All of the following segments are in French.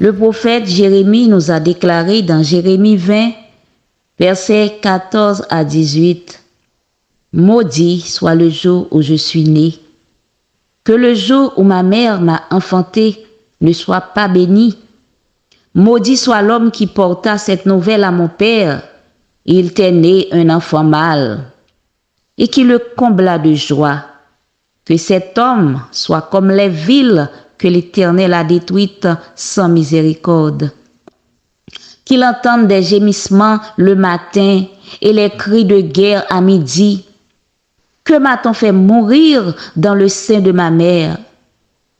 Le prophète Jérémie nous a déclaré dans Jérémie 20, versets 14 à 18, « Maudit soit le jour où je suis né, que le jour où ma mère m'a enfanté ne soit pas béni. Maudit soit l'homme qui porta cette nouvelle à mon père, il t'est né un enfant mâle, et qui le combla de joie. Que cet homme soit comme les villes que l'Éternel a détruites sans miséricorde. Qu'il entende des gémissements le matin et les cris de guerre à midi. Que m'a-t-on fait mourir dans le sein de ma mère?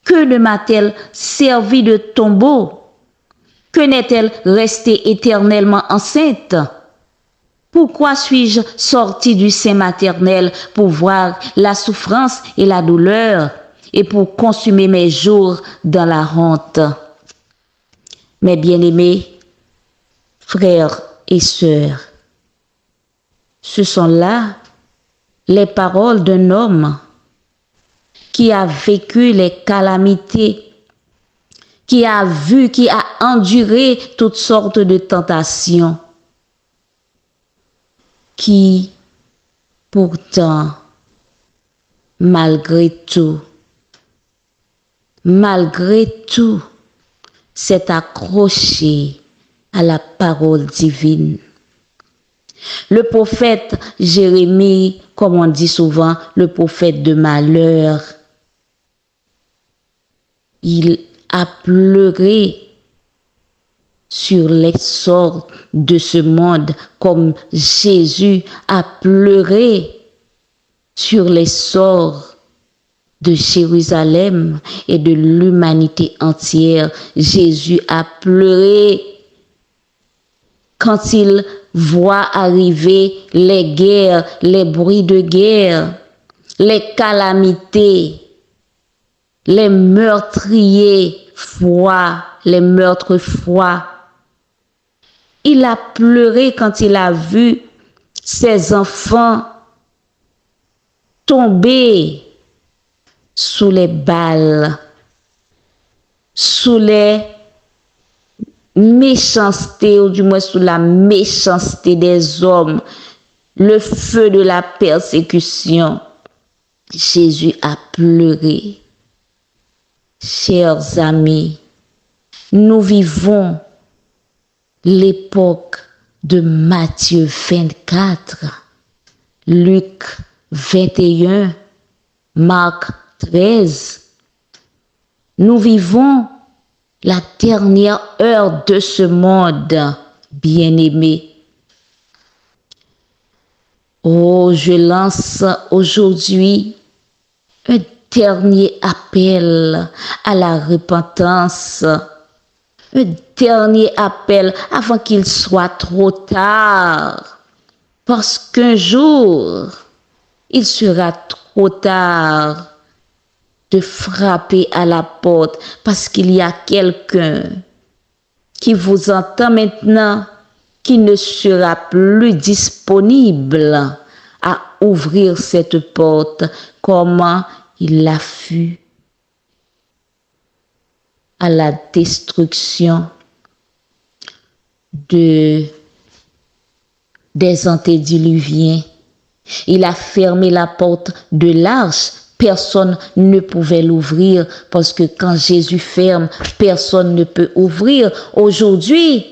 Que ne m'a-t-elle servi de tombeau? Que n'est-elle restée éternellement enceinte? Pourquoi suis-je sortie du sein maternel pour voir la souffrance et la douleur et pour consumer mes jours dans la honte? Mes bien-aimés, frères et sœurs, ce sont là les paroles d'un homme qui a vécu les calamités, qui a vu, qui a enduré toutes sortes de tentations, qui, pourtant, malgré tout, s'est accroché à la parole divine. Le prophète Jérémie, comme on dit souvent, le prophète de malheur, il a pleuré sur les sorts de ce monde, comme Jésus a pleuré sur les sorts de Jérusalem et de l'humanité entière. Jésus a pleuré quand il voit arriver les guerres, les bruits de guerre, les calamités, les meurtriers froids, les meurtres froids. Il a pleuré quand il a vu ses enfants tomber sous les balles, sous les méchancetés, ou du moins sous la méchanceté des hommes, le feu de la persécution. Jésus a pleuré. Chers amis, nous vivons l'époque de Matthieu 24, Luc 21, Marc 13. Nous vivons la dernière heure de ce monde, bien-aimés. Oh, je lance aujourd'hui un dernier appel à la repentance, un dernier appel avant qu'il soit trop tard, parce qu'un jour, il sera trop tard de frapper à la porte, parce qu'il y a quelqu'un qui vous entend maintenant, qui ne sera plus disponible à ouvrir cette porte, comment il l'a fut à la destruction des antédiluviens. Il a fermé la porte de l'arche. Personne ne pouvait l'ouvrir parce que quand Jésus ferme, personne ne peut ouvrir. Aujourd'hui,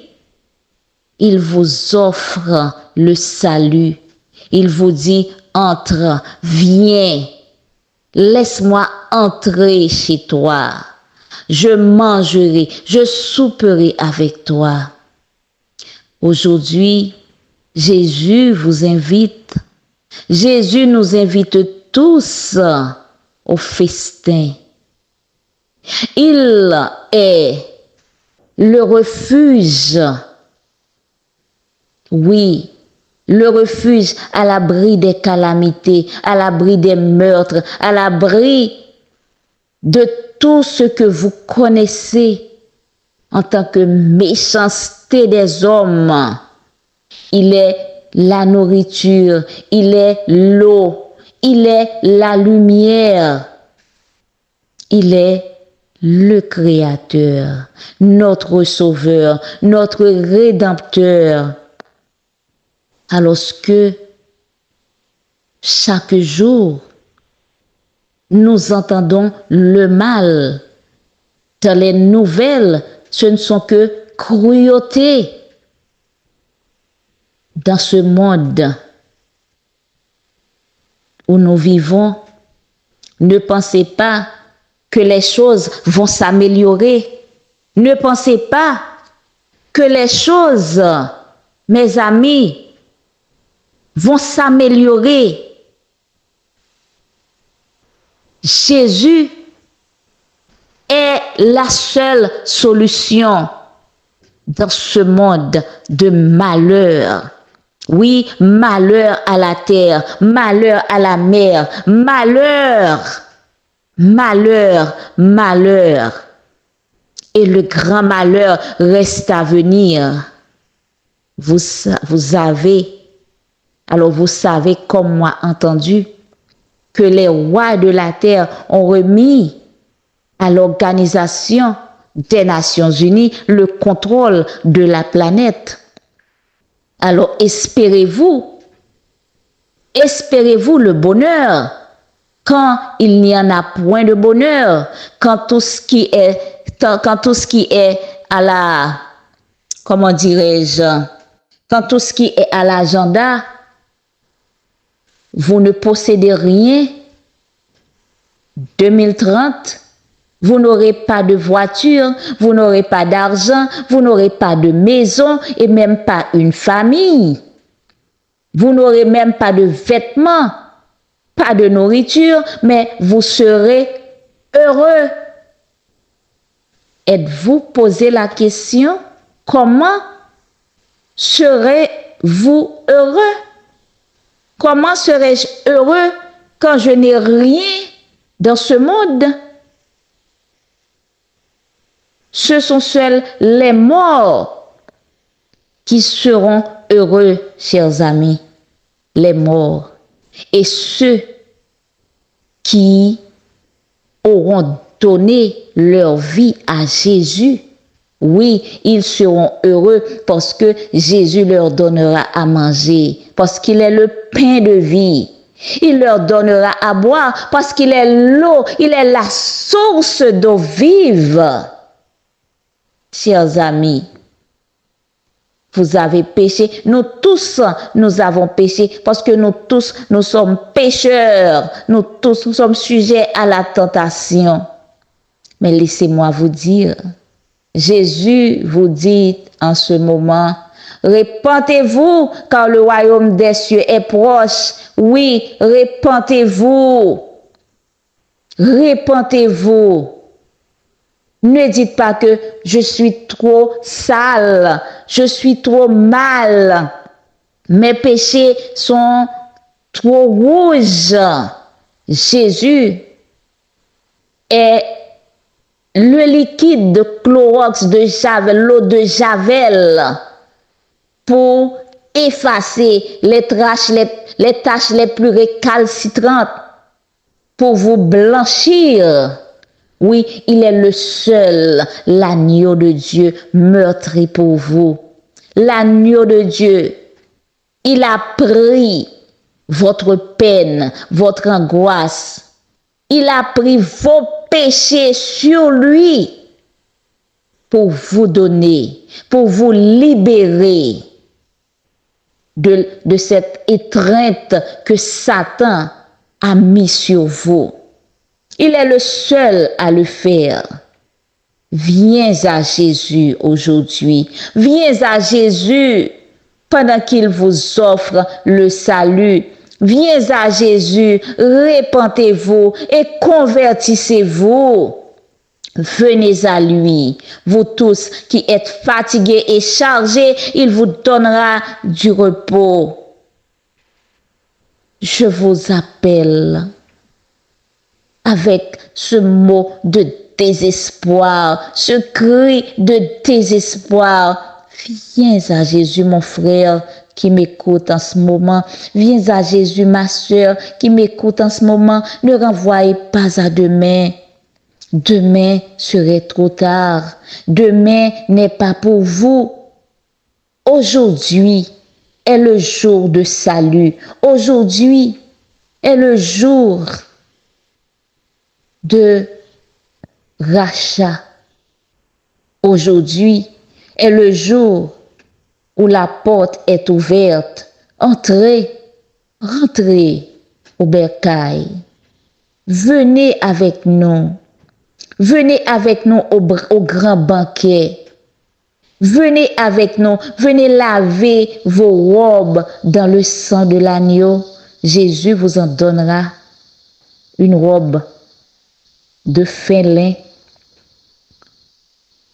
il vous offre le salut. Il vous dit, entre, viens, laisse-moi entrer chez toi. Je mangerai, je souperai avec toi. Aujourd'hui, Jésus vous invite. Jésus nous invite tous au festin. Il est le refuge. Oui, le refuge à l'abri des calamités, à l'abri des meurtres, à l'abri de tout ce que vous connaissez en tant que méchanceté des hommes. Il est la nourriture, il est l'eau, il est la lumière, il est le Créateur, notre Sauveur, notre Rédempteur. Alors que chaque jour, nous entendons le mal. Dans les nouvelles, ce ne sont que cruautés. Dans ce monde où nous vivons, ne pensez pas que les choses vont s'améliorer. Ne pensez pas que les choses, mes amis, vont s'améliorer. Jésus est la seule solution dans ce monde de malheur. Oui, malheur à la terre, malheur à la mer, malheur, malheur, malheur. Et le grand malheur reste à venir. Vous savez comme moi entendu, que les rois de la terre ont remis à l'Organisation des Nations Unies le contrôle de la planète. Alors espérez-vous le bonheur quand il n'y en a point de bonheur, quand tout ce qui est à la, comment dirais-je, quand tout ce qui est à l'agenda, vous ne possédez rien. 2030, vous n'aurez pas de voiture, vous n'aurez pas d'argent, vous n'aurez pas de maison et même pas une famille. Vous n'aurez même pas de vêtements, pas de nourriture, mais vous serez heureux. Êtes-vous posé la question, comment serez-vous heureux? Comment serais-je heureux quand je n'ai rien dans ce monde? Ce sont seuls les morts qui seront heureux, chers amis. Les morts. Et ceux qui auront donné leur vie à Jésus, oui, ils seront heureux parce que Jésus leur donnera à manger, parce qu'il est le pain de vie. Il leur donnera à boire parce qu'il est l'eau, il est la source d'eau vive. Chers amis, vous avez péché. Nous tous, nous avons péché parce que nous tous, nous sommes pécheurs. Nous tous, nous sommes sujets à la tentation. Mais laissez-moi vous dire, Jésus vous dit en ce moment, répentez-vous car le royaume des cieux est proche. Oui, répentez-vous. Répentez-vous. Ne dites pas que je suis trop sale, je suis trop mal, mes péchés sont trop rouges. Jésus est le liquide de Clorox, de Javel, l'eau de Javel, pour effacer les taches les plus récalcitrantes, pour vous blanchir. Oui, il est le seul, l'agneau de Dieu meurtri pour vous. L'agneau de Dieu, il a pris votre peine, votre angoisse. Il a pris vos péchés sur lui pour vous donner, pour vous libérer de cette étreinte que Satan a mis sur vous. Il est le seul à le faire. Viens à Jésus aujourd'hui. Viens à Jésus pendant qu'il vous offre le salut. Viens à Jésus, répentez-vous et convertissez-vous. Venez à lui, vous tous qui êtes fatigués et chargés, il vous donnera du repos. Je vous appelle avec ce mot de désespoir, ce cri de désespoir. Viens à Jésus, mon frère, qui m'écoute en ce moment. Viens à Jésus, ma soeur, qui m'écoute en ce moment. Ne renvoyez pas à demain. Demain serait trop tard. Demain n'est pas pour vous. Aujourd'hui est le jour de salut. Aujourd'hui est le jour de rachat. Aujourd'hui est le jour où la porte est ouverte. Entrez, rentrez au bercail. Venez avec nous. Venez avec nous au grand banquet. Venez avec nous. Venez laver vos robes dans le sang de l'agneau. Jésus vous en donnera une robe de fin lin.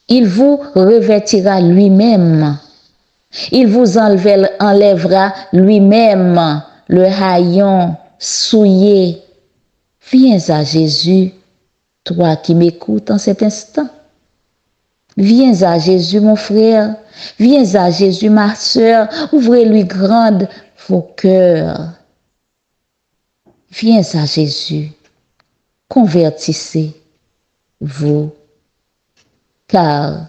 Il vous revêtira lui-même. Il vous enlèvera lui-même le haillon souillé. Viens à Jésus, toi qui m'écoutes en cet instant. Viens à Jésus, mon frère. Viens à Jésus, ma soeur. Ouvrez-lui grande vos cœurs. Viens à Jésus. Convertissez-vous. Car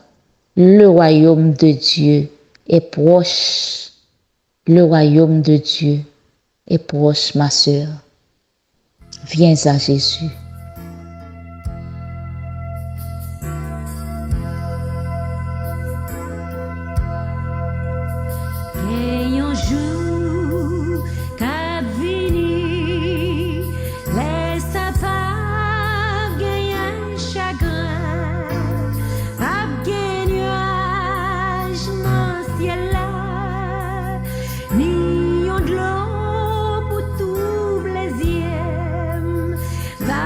le royaume de Dieu est proche. Le royaume de Dieu est proche, ma sœur. Viens à Jésus. Et un jour qu'a vini, laisse pas gagner un chagrin, pas gagner nuage dans le ciel là, ni un de l'eau pour tout plaisir, va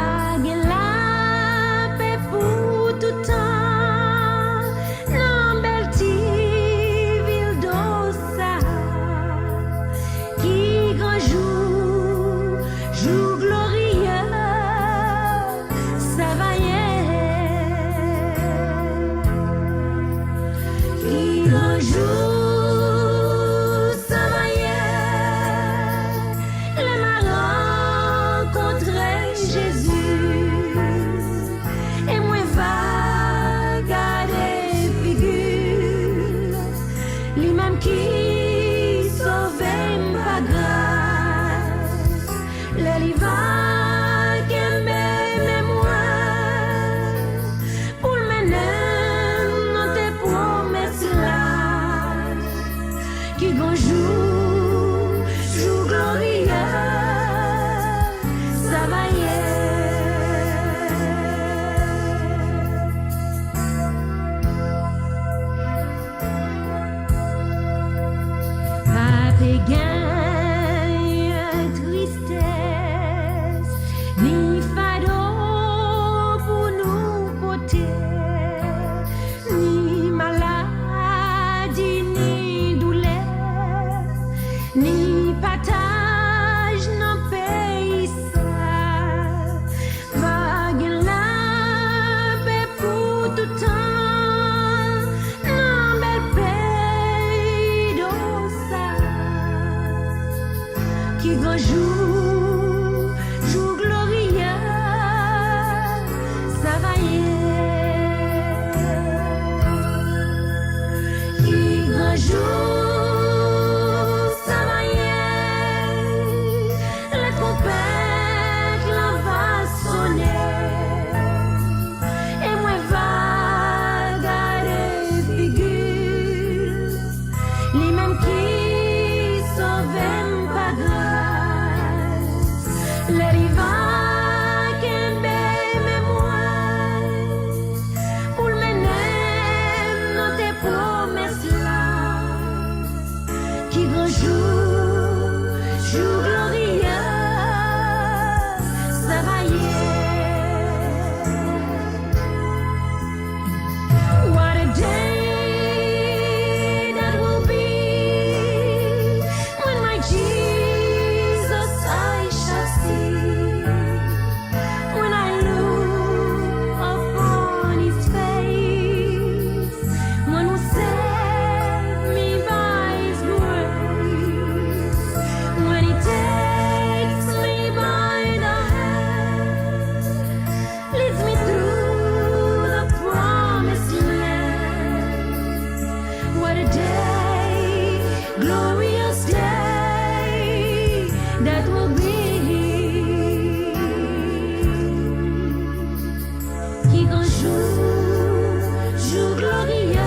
qui grand jour glorieux,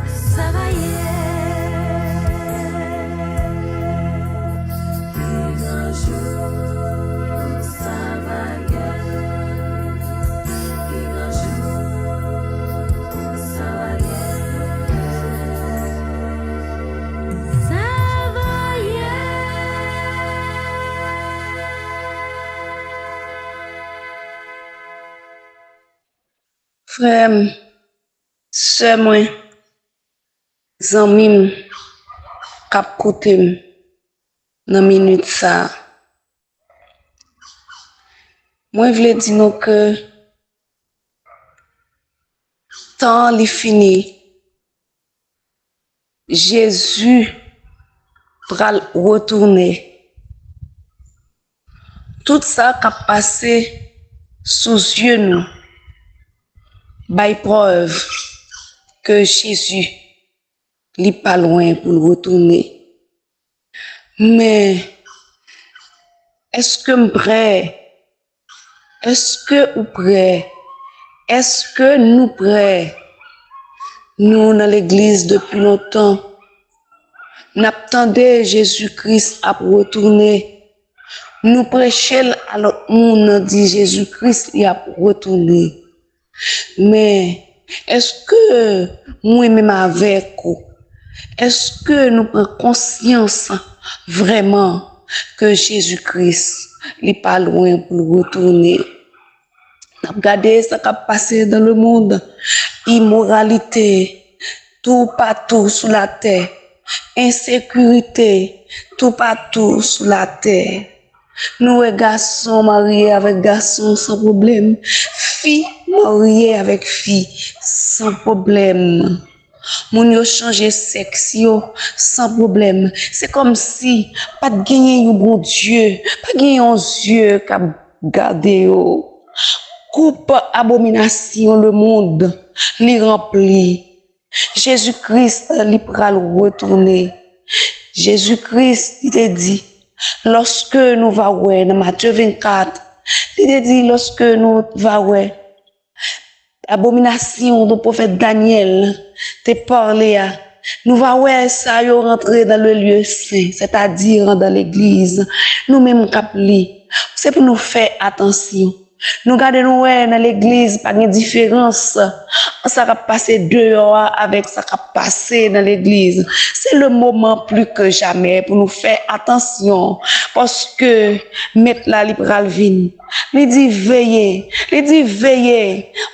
ça va y est. Qui grand jour, ça va y est. Qui grand jour, ça va y est. Ça va y est. Frère, sœur moi, zanmim, kap koute m nan minute ça. Moi vle di nou que temps li fini. Jésus pral retourner. Tout ça qui a passé sous yeux nous, by preuve que Jésus n'est pas loin pour nous retourner. Mais est-ce que nous prêts? Est-ce que vous prêts? Est-ce que nous prêts? Nous dans l'église depuis longtemps, n'attendons Jésus-Christ à retourner. Nous prêchons à l'autre monde, dit Jésus-Christ il a retourné. Mais est-ce que moi-même avec vous, est-ce que nous prenons conscience vraiment que Jésus-Christ n'est pas loin pour nous retourner? Regardez ce qui a passé dans le monde, immoralité, tout partout sous la terre, insécurité, tout partout sous la terre. Nous, garçons mariés avec garçons sans problème, filles mariées avec filles sans problème. Moun yo changé sexe yo sans problème. C'est comme si pas de gagner un bon Dieu, pas gagner un Dieu qui a gardé yo. Coupe abomination le monde, li rempli. Jésus-Christ li pral retourner. Jésus-Christ il te dit lorsque nous va ouais dans Matthieu 24, il te dit lorsque nous va ouais abomination du prophète Daniel te parlé à nous va ouais ça yo rentrer dans le lieu saint, c'est-à-dire dans l'église. Nous même capli, c'est pour nous faire attention. Nous gardons dans l'église, pas de différence. Ça va passer dehors avec ça va passer dans l'église. C'est le moment plus que jamais pour nous faire attention. Parce que, mettre la libérale vine. Il dit veillez.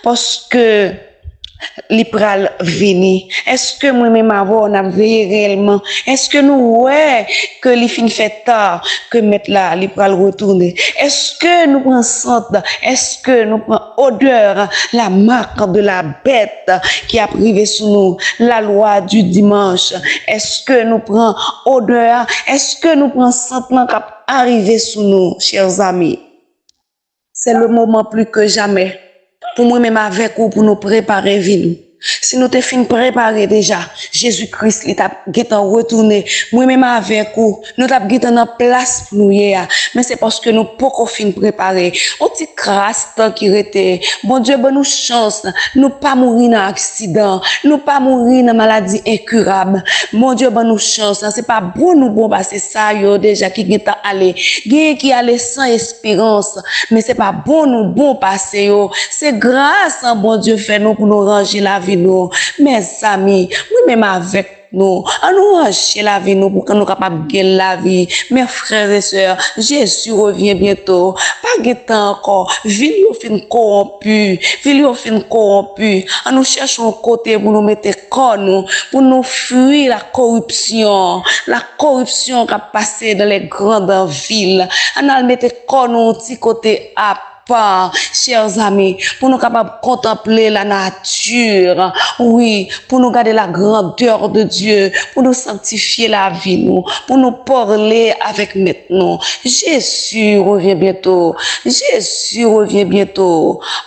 Parce que, libéral vini. Est-ce que moi-même avant, on a veillé réellement? Est-ce que nous, ouais, que les fins fait tard, que mettre là, libéral retourner? Est-ce que nous prenons sente? Est-ce que nous prenons odeur, la marque de la bête qui a privé sous nous, la loi du dimanche? Est-ce que nous prenons odeur? Est-ce que nous prenons sentiment qui a arrivé sous nous, chers amis? C'est le moment plus que jamais. Pour moi-même avec vous, pour nous préparer vie. Si nous te fin préparer déjà, Jésus-Christ, il t'a retourné. Moi-même avec vous, nous t'a en place pour nous hier. Mais c'est parce que nous pas fin préparer. On petit grâce qui était. Bon Dieu, bonne nous chance. Nous pas mourir dans accident. Nous pas mourir dans maladie incurable. Mon Dieu, bonne nous chance. C'est pas bon nous bon passer ça, yo, déjà, qui est allé. Qui allé sans espérance. Mais c'est pas bon nous bon passer, yo. C'est grâce, bon Dieu, fait nous pour nous ranger la vie. Nous, mes amis, oui-même avec nous, à nous ranger la vie, nous, pour que nous capables de gagner la vie. Mes frères et sœurs, Jésus revient bientôt. Pas de temps encore. Ville au fin corrompu. À nous cherchons un côté pour nous mettre corps, nous, pour nous fuir la corruption qui a passé dans les grandes villes. À nous mettre corps, nous, petit côté à chers amis, pour nous capables de contempler la nature, oui, pour nous garder la grandeur de Dieu, pour nous sanctifier la vie, nous, pour nous parler avec maintenant. Jésus revient bientôt.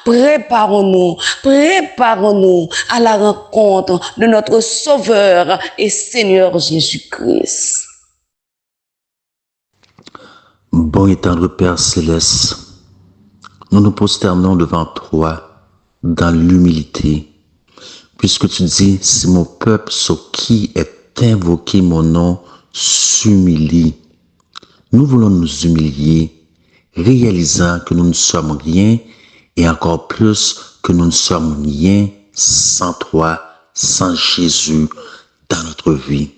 Préparons-nous à la rencontre de notre Sauveur et Seigneur Jésus-Christ. Bon et tendre Père Céleste, nous nous prosternons devant toi dans l'humilité, puisque tu dis, si mon peuple sur qui est invoqué mon nom s'humilie. Nous voulons nous humilier, réalisant que nous ne sommes rien et encore plus que nous ne sommes rien sans toi, sans Jésus dans notre vie.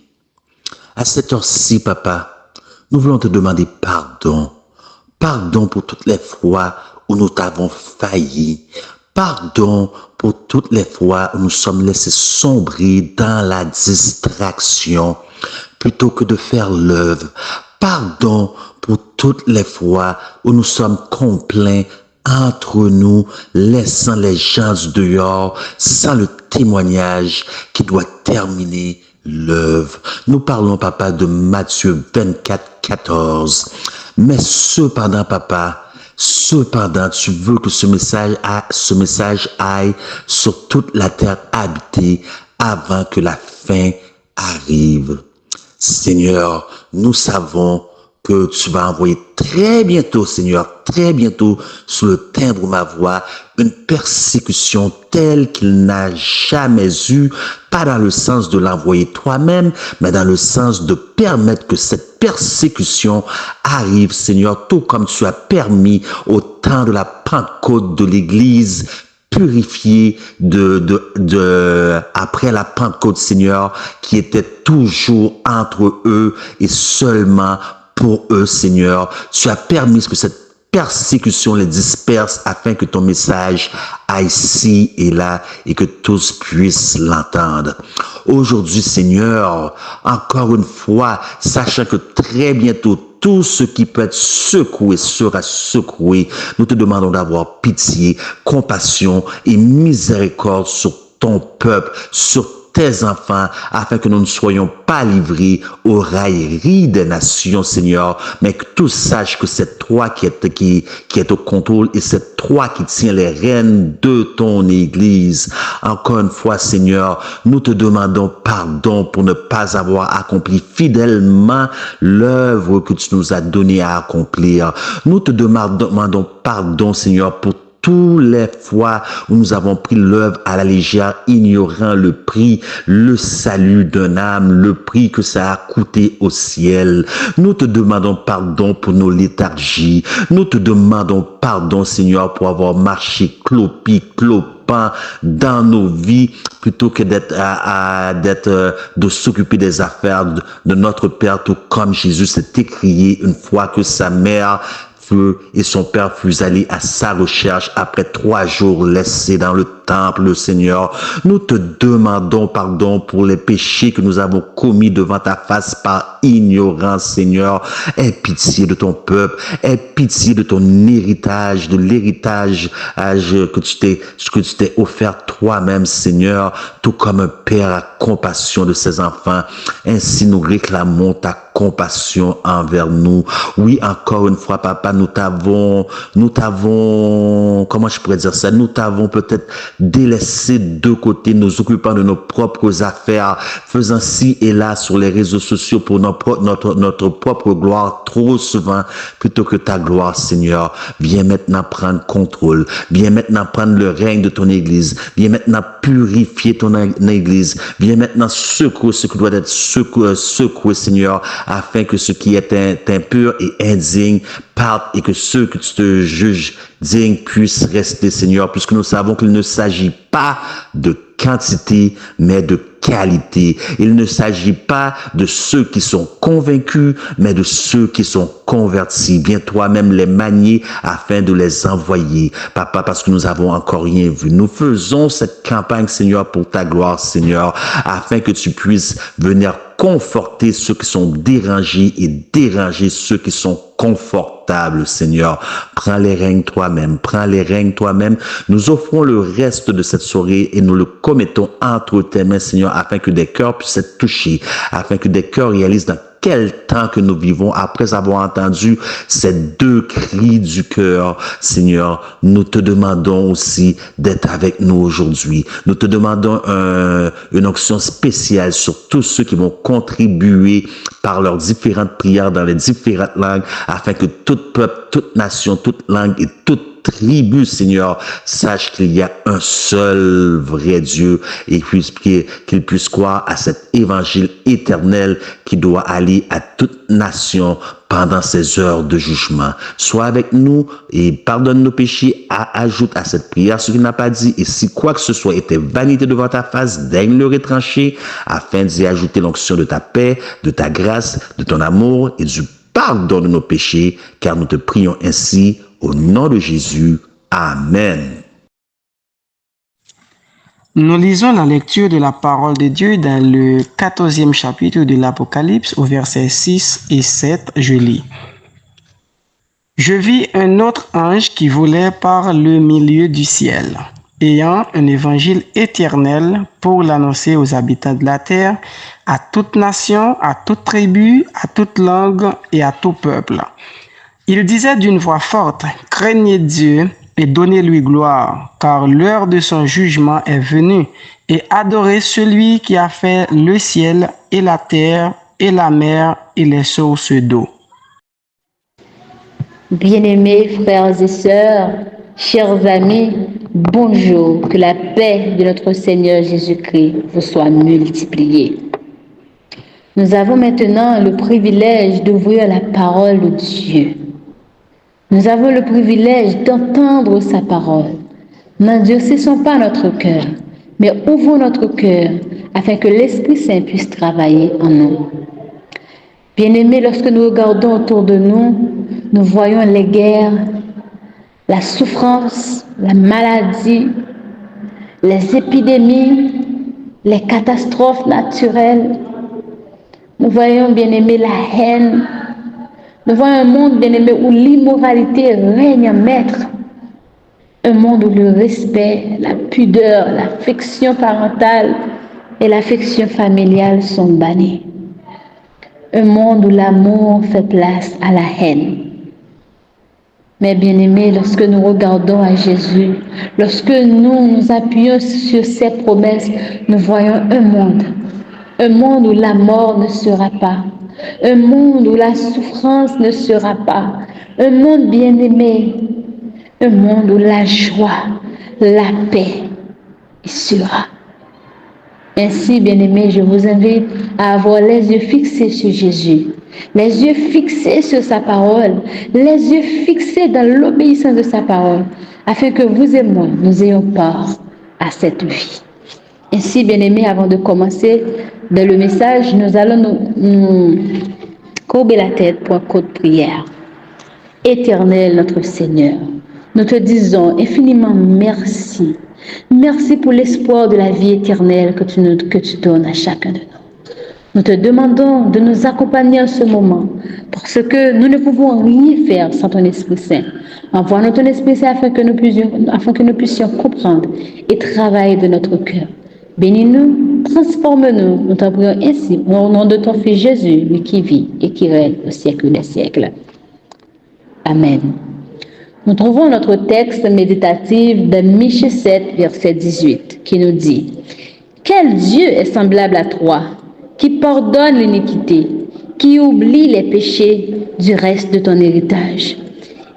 À cette heure-ci, papa, nous voulons te demander pardon. Pardon pour toutes les fois où nous t'avons failli. Pardon pour toutes les fois où nous sommes laissés sombrer dans la distraction plutôt que de faire l'œuvre. Pardon pour toutes les fois où nous sommes complaints entre nous, laissant les gens du dehors sans le témoignage qui doit terminer l'œuvre. Nous parlons, papa, de Matthieu 24, 14. Mais cependant, papa, cependant, tu veux que ce message aille sur toute la terre habitée avant que la fin arrive. Seigneur, nous savons que tu vas envoyer très bientôt, Seigneur, très bientôt, sous le timbre de ma voix, une persécution telle qu'il n'a jamais eu, pas dans le sens de l'envoyer toi-même, mais dans le sens de permettre que cette persécution arrive, Seigneur, tout comme tu as permis au temps de la Pentecôte de l'Église purifiée après la Pentecôte, Seigneur, qui était toujours entre eux et seulement pour eux, Seigneur. Tu as permis que cette persécution les disperse afin que ton message aille ici et là et que tous puissent l'entendre. Aujourd'hui, Seigneur, encore une fois, sachant que très bientôt, tout ce qui peut être secoué sera secoué. Nous te demandons d'avoir pitié, compassion et miséricorde sur ton peuple, sur tes enfants, afin que nous ne soyons pas livrés aux railleries des nations, Seigneur, mais que tous sachent que c'est toi qui est au contrôle et c'est toi qui tiens les rênes de ton Église. Encore une fois, Seigneur, nous te demandons pardon pour ne pas avoir accompli fidèlement l'œuvre que tu nous as donnée à accomplir. Nous te demandons pardon, Seigneur, pour toutes les fois où nous avons pris l'œuvre à la légère, ignorant le prix, le salut d'un âme, le prix que ça a coûté au ciel. Nous te demandons pardon pour nos léthargies. Nous te demandons pardon, Seigneur, pour avoir marché clopant dans nos vies plutôt que de s'occuper des affaires de notre Père, tout comme Jésus s'est écrié une fois que sa mère et son père fut allé à sa recherche après 3 jours laissés dans le temple, Seigneur. Nous te demandons pardon pour les péchés que nous avons commis devant ta face par ignorance, Seigneur. Aie pitié de ton peuple, aie pitié de ton héritage, de l'héritage que tu t'es offert toi-même, Seigneur, tout comme un père a compassion de ses enfants. Ainsi, nous réclamons ta compassion envers nous. Oui, encore une fois, papa, nous t'avons, comment je pourrais dire ça, nous t'avons peut-être délaissé de côté, nous occupant de nos propres affaires, faisant ci et là sur les réseaux sociaux pour notre propre gloire trop souvent, plutôt que ta gloire, Seigneur. Viens maintenant prendre contrôle, viens maintenant prendre le règne de ton Église, viens maintenant purifier ton Église, viens maintenant secouer ce qui doit être secoué, Seigneur, afin que ce qui est impur et indigne parte et que ceux que tu te juges dignes puissent rester, Seigneur, puisque nous savons qu'il ne s'agit pas de quantité, mais de qualité. Il ne s'agit pas de ceux qui sont convaincus, mais de ceux qui sont convertis. Viens toi-même les manier afin de les envoyer, Papa, parce que nous avons encore rien vu. Nous faisons cette campagne, Seigneur, pour ta gloire, Seigneur, afin que tu puisses venir conforter ceux qui sont dérangés et déranger ceux qui sont confortables, Seigneur. Prends les règnes toi-même, prends les règnes toi-même. Nous offrons le reste de cette soirée et nous le commettons entre tes mains, Seigneur, afin que des cœurs puissent être touchés, afin que des cœurs réalisent dans quel temps que nous vivons après avoir entendu ces 2 cris du cœur. Seigneur, nous te demandons aussi d'être avec nous aujourd'hui. Nous te demandons une onction spéciale sur tous ceux qui vont contribuer par leurs différentes prières dans les différentes langues, afin que tout peuple, toute nation, toute langue et toute tribus, Seigneur, sache qu'il y a un seul vrai Dieu et qu'il puisse croire à cet évangile éternel qui doit aller à toute nation pendant ces heures de jugement. Sois avec nous et pardonne nos péchés, ajoute à cette prière ce qu'il n'a pas dit, et si quoi que ce soit était vanité devant ta face, daigne le retrancher, afin d'y ajouter l'onction de ta paix, de ta grâce, de ton amour et du pardon de nos péchés, car nous te prions ainsi au nom de Jésus. Amen. Nous lisons la lecture de la parole de Dieu dans le 14e chapitre de l'Apocalypse au verset 6 et 7. Je lis. Je vis un autre ange qui volait par le milieu du ciel, ayant un évangile éternel pour l'annoncer aux habitants de la terre, à toute nation, à toute tribu, à toute langue et à tout peuple. Il disait d'une voix forte, « Craignez Dieu et donnez-lui gloire, car l'heure de son jugement est venue, et adorez celui qui a fait le ciel et la terre et la mer et les sources d'eau. » Bien-aimés frères et sœurs, chers amis, bonjour, que la paix de notre Seigneur Jésus-Christ vous soit multipliée. Nous avons maintenant le privilège d'ouvrir la parole de Dieu. Nous avons le privilège d'entendre sa parole. N'endurcissons pas notre cœur, mais ouvrons notre cœur afin que l'Esprit Saint puisse travailler en nous. Bien-aimés, lorsque nous regardons autour de nous, nous voyons les guerres, la souffrance, la maladie, les épidémies, les catastrophes naturelles. Nous voyons, bien-aimés, la haine. Nous voyons un monde, bien-aimé, où l'immoralité règne en maître. Un monde où le respect, la pudeur, l'affection parentale et l'affection familiale sont bannis. Un monde où l'amour fait place à la haine. Mais bien-aimés, lorsque nous regardons à Jésus, lorsque nous nous appuyons sur ses promesses, nous voyons un monde où la mort ne sera pas, un monde où la souffrance ne sera pas, un monde bien-aimé, un monde où la joie, la paix y sera. Ainsi, bien-aimés, je vous invite à avoir les yeux fixés sur Jésus, les yeux fixés sur sa parole, les yeux fixés dans l'obéissance de sa parole, afin que vous et moi, nous ayons part à cette vie. Ainsi, bien-aimés, avant de commencer dans le message, nous allons nous courber la tête pour un court de prière. Éternel notre Seigneur, nous te disons infiniment merci. Merci pour l'espoir de la vie éternelle que tu donnes à chacun de nous. Nous te demandons de nous accompagner en ce moment, parce que nous ne pouvons rien faire sans ton Esprit Saint. Envoie-nous ton Esprit Saint afin que nous puissions comprendre et travailler de notre cœur. Bénis-nous, transforme-nous, nous t'en prions ainsi, au nom de ton Fils Jésus, lui qui vit et qui règne au siècle des siècles. Amen. Nous trouvons notre texte méditatif de Michée 7, verset 18, qui nous dit « Quel Dieu est semblable à toi, qui pardonne l'iniquité, qui oublie les péchés du reste de ton héritage.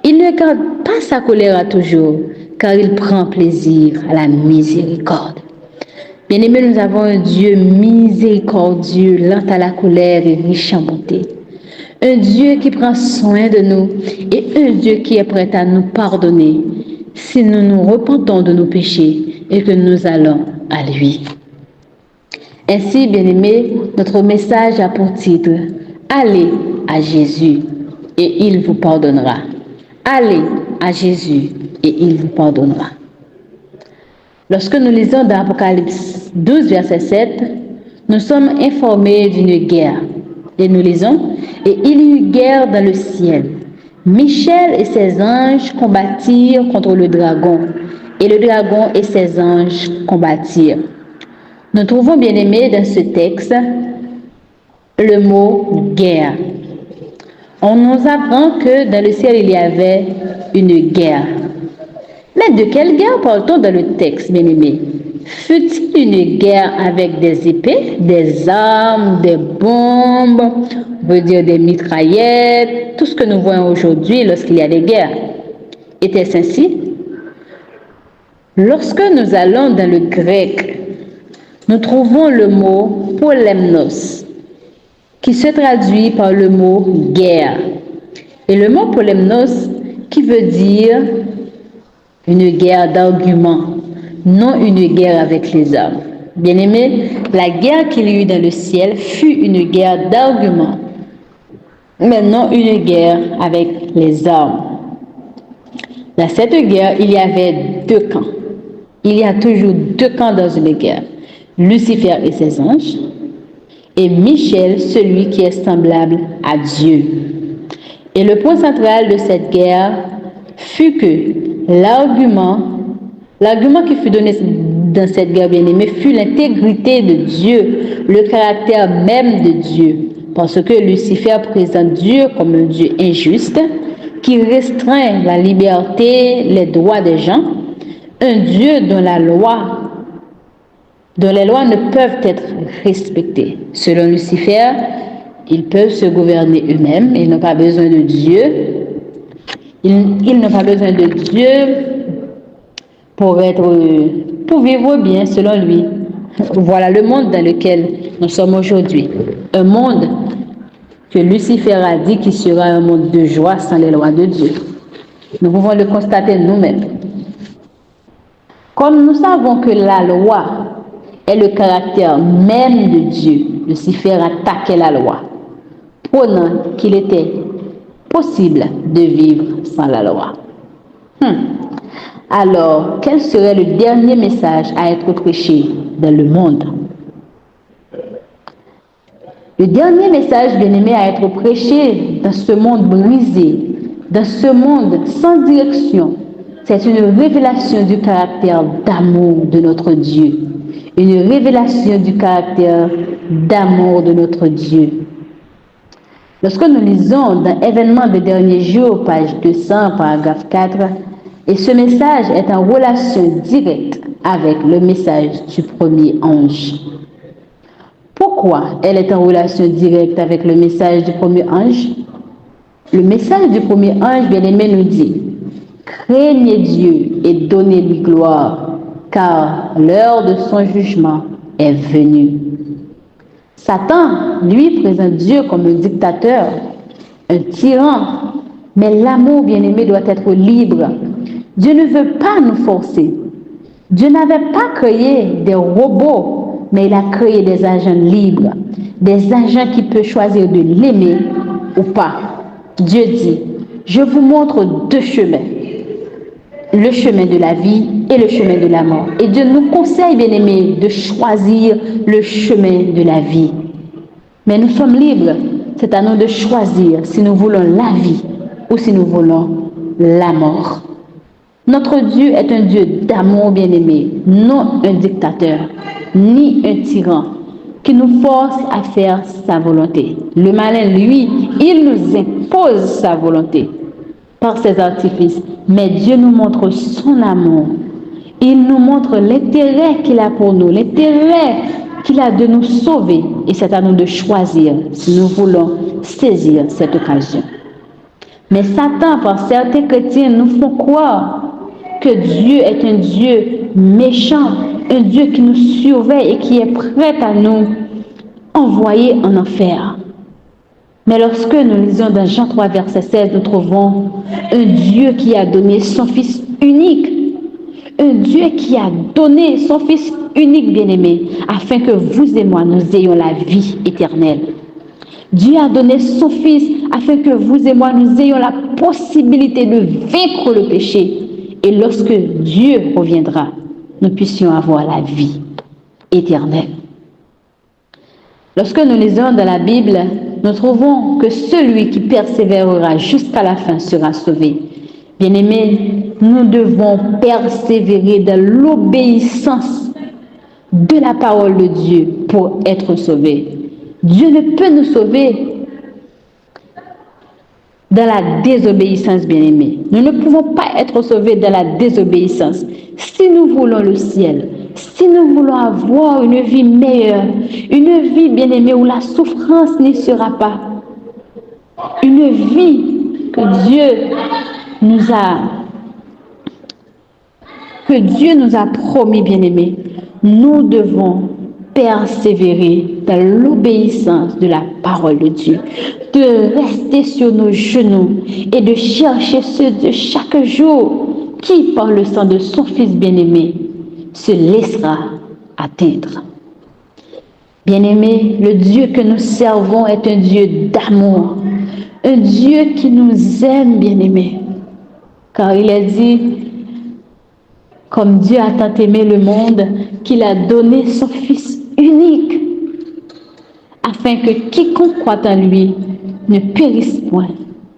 Il ne garde pas sa colère à toujours, car il prend plaisir à la miséricorde. » Bien-aimés, nous avons un Dieu miséricordieux, lent à la colère et riche en bonté. Un Dieu qui prend soin de nous et un Dieu qui est prêt à nous pardonner si nous nous repentons de nos péchés et que nous allons à lui. Ainsi, bien-aimés, notre message a pour titre « Allez à Jésus et il vous pardonnera. » Allez à Jésus et il vous pardonnera. Lorsque nous lisons dans Apocalypse 12, verset 7, nous sommes informés d'une guerre. Et nous lisons, « Et il y eut guerre dans le ciel. Michel et ses anges combattirent contre le dragon, et le dragon et ses anges combattirent. » Nous trouvons, bien aimés, dans ce texte, le mot « guerre ». On nous apprend que dans le ciel, il y avait une guerre. Mais de quelle guerre parle-t-on dans le texte, bien aimés? Fut-il une guerre avec des épées, des armes, des bombes, on veut dire des mitraillettes, tout ce que nous voyons aujourd'hui lorsqu'il y a des guerres? Était-ce ainsi? Lorsque nous allons dans le grec, nous trouvons le mot polemnos, qui se traduit par le mot guerre. Et le mot polemnos, qui veut dire une guerre d'arguments, non une guerre avec les armes. Bien-aimés, la guerre qu'il y eut dans le ciel fut une guerre d'arguments, mais non une guerre avec les armes. Dans cette guerre, il y avait deux camps. Il y a toujours deux camps dans une guerre. Lucifer et ses anges, et Michel, celui qui est semblable à Dieu. Et le point central de cette guerre fut que l'argument qui fut donné dans cette guerre bien-aimée fut l'intégrité de Dieu, le caractère même de Dieu. Parce que Lucifer présente Dieu comme un Dieu injuste, qui restreint la liberté, les droits des gens, un Dieu dont les lois ne peuvent être respectées. Selon Lucifer, ils peuvent se gouverner eux-mêmes, ils n'ont pas besoin de Dieu. Ils n'ont pas besoin de Dieu pour vivre bien selon lui. Voilà le monde dans lequel nous sommes aujourd'hui. Un monde que Lucifer a dit qu'il sera un monde de joie sans les lois de Dieu. Nous pouvons le constater nous-mêmes. Comme nous savons que la loi est le caractère même de Dieu, Lucifer attaquait la loi, prônant qu'il était possible de vivre sans la loi. Alors, quel serait le dernier message à être prêché dans le monde? Le dernier message, bien-aimé, à être prêché dans ce monde brisé, dans ce monde sans direction, c'est une révélation du caractère d'amour de notre Dieu. Une révélation du caractère d'amour de notre Dieu. Lorsque nous lisons dans Événements des derniers jours, page 200, paragraphe 4, et ce message est en relation directe avec le message du premier ange. Pourquoi elle est en relation directe avec le message du premier ange? Le message du premier ange, bien-aimé, nous dit: craignez Dieu et donnez-lui gloire, car l'heure de son jugement est venue. Satan, lui, présente Dieu comme un dictateur, un tyran, mais l'amour, bien-aimé, doit être libre. Dieu ne veut pas nous forcer. Dieu n'avait pas créé des robots, mais il a créé des agents libres, des agents qui peuvent choisir de l'aimer ou pas. Dieu dit: je vous montre deux chemins, le chemin de la vie et le chemin de la mort. Et Dieu nous conseille, bien-aimés, de choisir le chemin de la vie. Mais nous sommes libres. C'est à nous de choisir si nous voulons la vie ou si nous voulons la mort. Notre Dieu est un Dieu d'amour, bien-aimé, non un dictateur, ni un tyran qui nous force à faire sa volonté. Le malin, lui, il nous impose sa volonté par ses artifices. Mais Dieu nous montre son amour. Il nous montre l'intérêt qu'il a pour nous, l'intérêt qu'il a de nous sauver. Et c'est à nous de choisir si nous voulons saisir cette occasion. Mais Satan, par certains chrétiens, nous font croire que Dieu est un Dieu méchant, un Dieu qui nous surveille et qui est prêt à nous envoyer en enfer. Mais lorsque nous lisons dans Jean 3, verset 16, nous trouvons un Dieu qui a donné son Fils unique. Un Dieu qui a donné son Fils unique, bien-aimé, afin que vous et moi, nous ayons la vie éternelle. Dieu a donné son Fils afin que vous et moi, nous ayons la possibilité de vaincre le péché. Et lorsque Dieu reviendra, nous puissions avoir la vie éternelle. Lorsque nous lisons dans la Bible, nous trouvons que celui qui persévérera jusqu'à la fin sera sauvé. Bien-aimés, nous devons persévérer dans l'obéissance de la parole de Dieu pour être sauvés. Dieu ne peut nous sauver dans la désobéissance, bien-aimés. Nous ne pouvons pas être sauvés dans la désobéissance. Si nous voulons le ciel, si nous voulons avoir une vie meilleure, une vie, bien-aimée, où la souffrance n'y sera pas, une vie que Dieu nous a que Dieu nous a promis, bien-aimés, nous devons persévérer dans l'obéissance de la parole de Dieu, de rester sur nos genoux et de chercher ce Dieu chaque jour qui, par le sang de son Fils bien-aimé, se laissera atteindre. Bien-aimés, le Dieu que nous servons est un Dieu d'amour, un Dieu qui nous aime, bien-aimés, car il est dit, comme Dieu a tant aimé le monde, qu'il a donné son Fils unique, afin que quiconque croit en lui ne périsse point,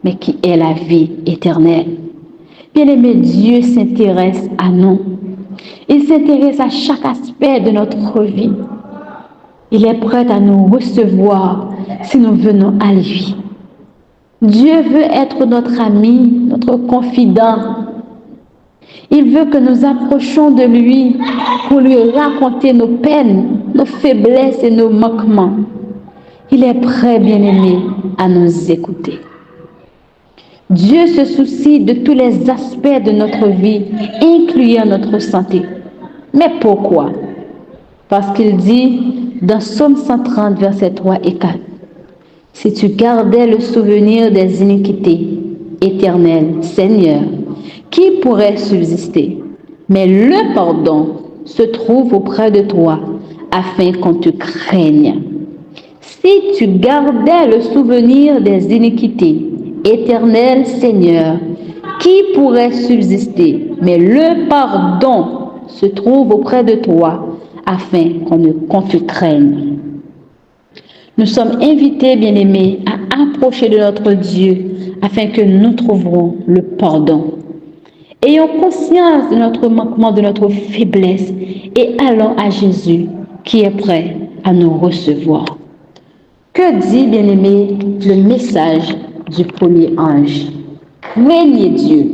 mais qui ait la vie éternelle. Bien-aimé, Dieu s'intéresse à nous. Il s'intéresse à chaque aspect de notre vie. Il est prêt à nous recevoir si nous venons à lui. Dieu veut être notre ami, notre confident. Il veut que nous approchions de lui pour lui raconter nos peines, nos faiblesses et nos manquements. Il est prêt, bien-aimé, à nous écouter. Dieu se soucie de tous les aspects de notre vie, incluant notre santé. Mais pourquoi? Parce qu'il dit dans Psaume 130, versets 3 et 4, « Si tu gardais le souvenir des iniquités, Éternel, Seigneur, qui pourrait subsister? Mais le pardon se trouve auprès de toi, afin qu'on te craigne. Si tu gardais le souvenir des iniquités, Éternel Seigneur, qui pourrait subsister? Mais le pardon se trouve auprès de toi, afin qu'on te craigne. » Nous sommes invités, bien-aimés, à approcher de notre Dieu, afin que nous trouverons le pardon. Ayons conscience de notre manquement, de notre faiblesse, et allons à Jésus, qui est prêt à nous recevoir. Que dit, bien-aimé, le message du premier ange? Craignez Dieu.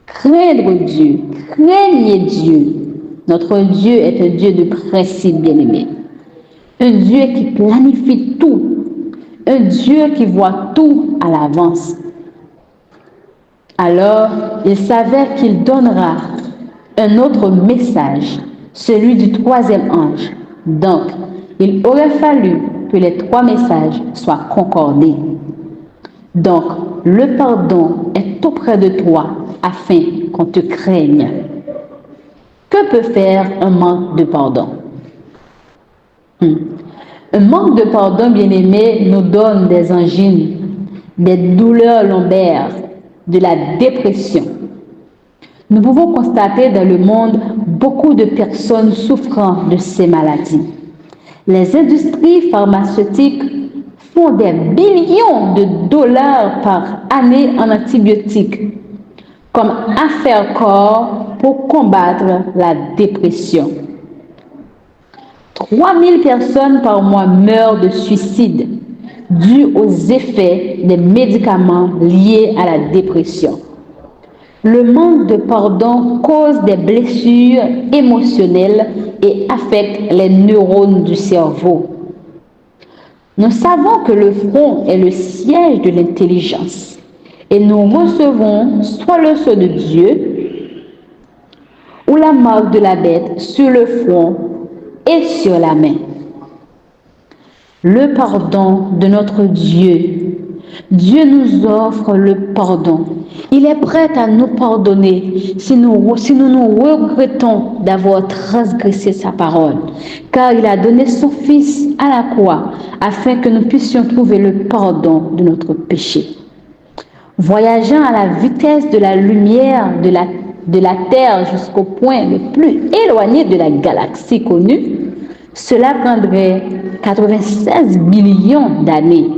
Craindre Dieu. Craignez Dieu. Notre Dieu est un Dieu de principe, bien-aimé. Un Dieu qui planifie tout. Un Dieu qui voit tout à l'avance. Alors, il savait qu'il donnera un autre message, celui du troisième ange. Donc, il aurait fallu que les trois messages soient concordés. Donc, le pardon est auprès de toi afin qu'on te craigne. Que peut faire un manque de pardon? Un manque de pardon, bien-aimé, nous donne des angines, des douleurs lombaires, de la dépression. Nous pouvons constater dans le monde beaucoup de personnes souffrant de ces maladies. Les industries pharmaceutiques font des millions de dollars par année en antibiotiques, comme affaire corps pour combattre la dépression. 3000 personnes par mois meurent de suicide dû aux effets des médicaments liés à la dépression. Le manque de pardon cause des blessures émotionnelles et affecte les neurones du cerveau. Nous savons que le front est le siège de l'intelligence et nous recevons soit le sceau de Dieu ou la marque de la bête sur le front et sur la main. Le pardon de notre Dieu. Dieu nous offre le pardon. Il est prêt à nous pardonner si nous regrettons d'avoir transgressé sa parole, car il a donné son Fils à la croix afin que nous puissions trouver le pardon de notre péché. Voyageant à la vitesse de la lumière de la Terre jusqu'au point le plus éloigné de la galaxie connue, cela prendrait 96 millions d'années.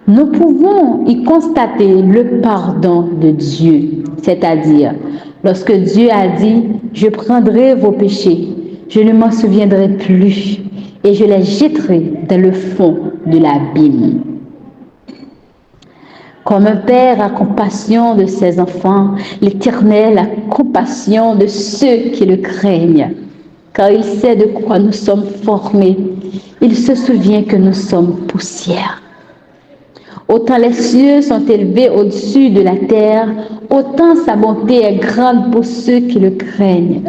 Nous pouvons y constater le pardon de Dieu, c'est-à-dire lorsque Dieu a dit « Je prendrai vos péchés, je ne m'en souviendrai plus et je les jetterai dans le fond de l'abîme. » Comme un père a compassion de ses enfants, l'Éternel a compassion de ceux qui le craignent, car il sait de quoi nous sommes formés. Il se souvient que nous sommes poussière. Autant les cieux sont élevés au-dessus de la terre, autant sa bonté est grande pour ceux qui le craignent.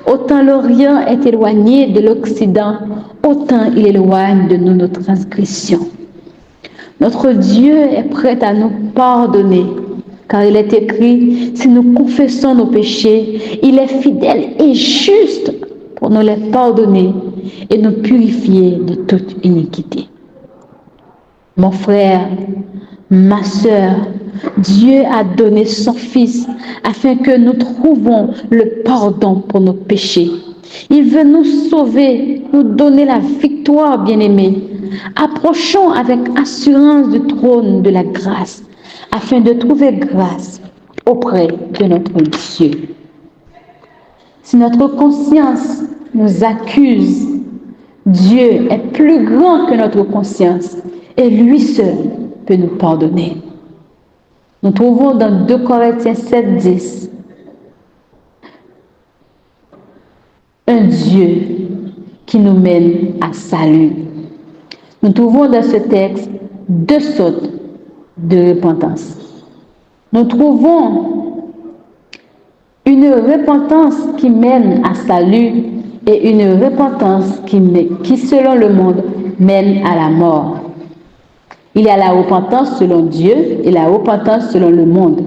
Autant l'Orient est éloigné de l'Occident, autant il éloigne de nous nos transgressions. Notre Dieu est prêt à nous pardonner, car il est écrit, si nous confessons nos péchés, il est fidèle et juste pour nous les pardonner et nous purifier de toute iniquité. Mon frère, ma sœur, Dieu a donné son Fils afin que nous trouvions le pardon pour nos péchés. Il veut nous sauver, nous donner la victoire, bien-aimés. Approchons avec assurance du trône de la grâce afin de trouver grâce auprès de notre Dieu. Si notre conscience nous accuse, Dieu est plus grand que notre conscience et lui seul peut nous pardonner. Nous trouvons dans 2 Corinthiens 7:10 un Dieu qui nous mène à salut. Nous trouvons dans ce texte 2 sortes de repentance. Nous trouvons une repentance qui mène à salut et une repentance qui selon le monde, mène à la mort. Il y a la repentance selon Dieu et la repentance selon le monde.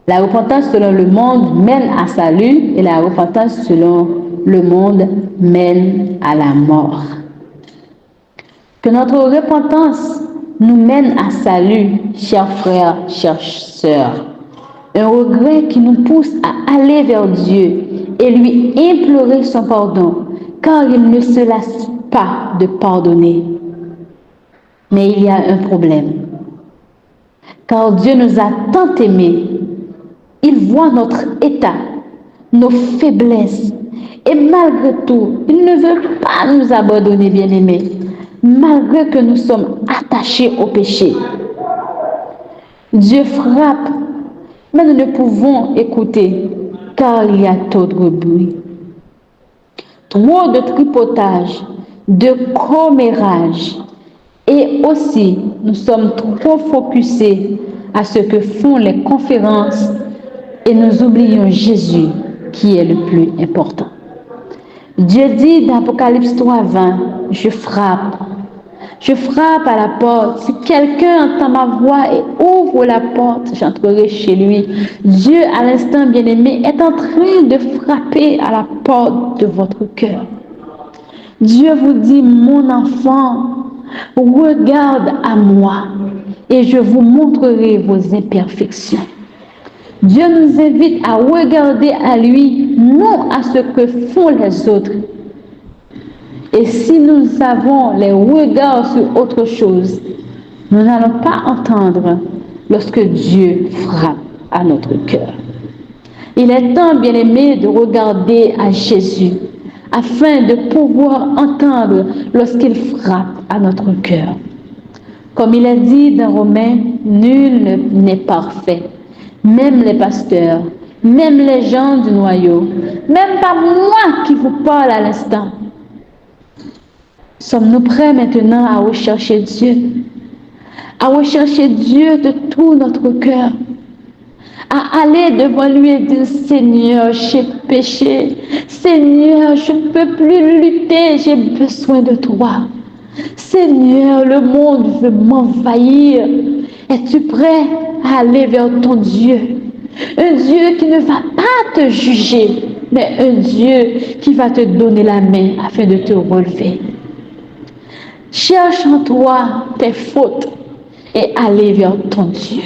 La repentance selon le monde mène à salut et la repentance selon le monde mène à la mort. Que notre repentance nous mène à salut, chers frères, chères sœurs. Un regret qui nous pousse à aller vers Dieu et lui implorer son pardon, car il ne se lasse pas de pardonner. Mais il y a un problème. Car Dieu nous a tant aimés, il voit notre état, nos faiblesses, et malgré tout, il ne veut pas nous abandonner, bien-aimés, malgré que nous sommes attachés au péché. Dieu frappe, mais nous ne pouvons écouter, car il y a trop de bruit. Trop de tripotage, de commérage, et aussi nous sommes trop focusés à ce que font les conférences et nous oublions Jésus qui est le plus important. Dieu dit dans Apocalypse 3:20, je frappe à la porte. Si quelqu'un entend ma voix et ouvre la porte, j'entrerai chez lui. Dieu, à l'instant bien-aimé, est en train de frapper à la porte de votre cœur. Dieu vous dit, mon enfant, regarde à moi et je vous montrerai vos imperfections. Dieu nous invite à regarder à lui, non à ce que font les autres. Et si nous avons les regards sur autre chose, nous n'allons pas entendre lorsque Dieu frappe à notre cœur. Il est temps, bien-aimé, de regarder à Jésus afin de pouvoir entendre lorsqu'il frappe à notre cœur. Comme il est dit dans Romains, nul n'est parfait, même les pasteurs, même les gens du noyau, même pas moi qui vous parle à l'instant. Sommes-nous prêts maintenant à rechercher Dieu? À rechercher Dieu de tout notre cœur? À aller devant lui et dire, Seigneur, j'ai péché. Seigneur, je ne peux plus lutter, j'ai besoin de toi. Seigneur, le monde veut m'envahir. Es-tu prêt à aller vers ton Dieu? Un Dieu qui ne va pas te juger, mais un Dieu qui va te donner la main afin de te relever. Cherche en toi tes fautes et allez vers ton Dieu.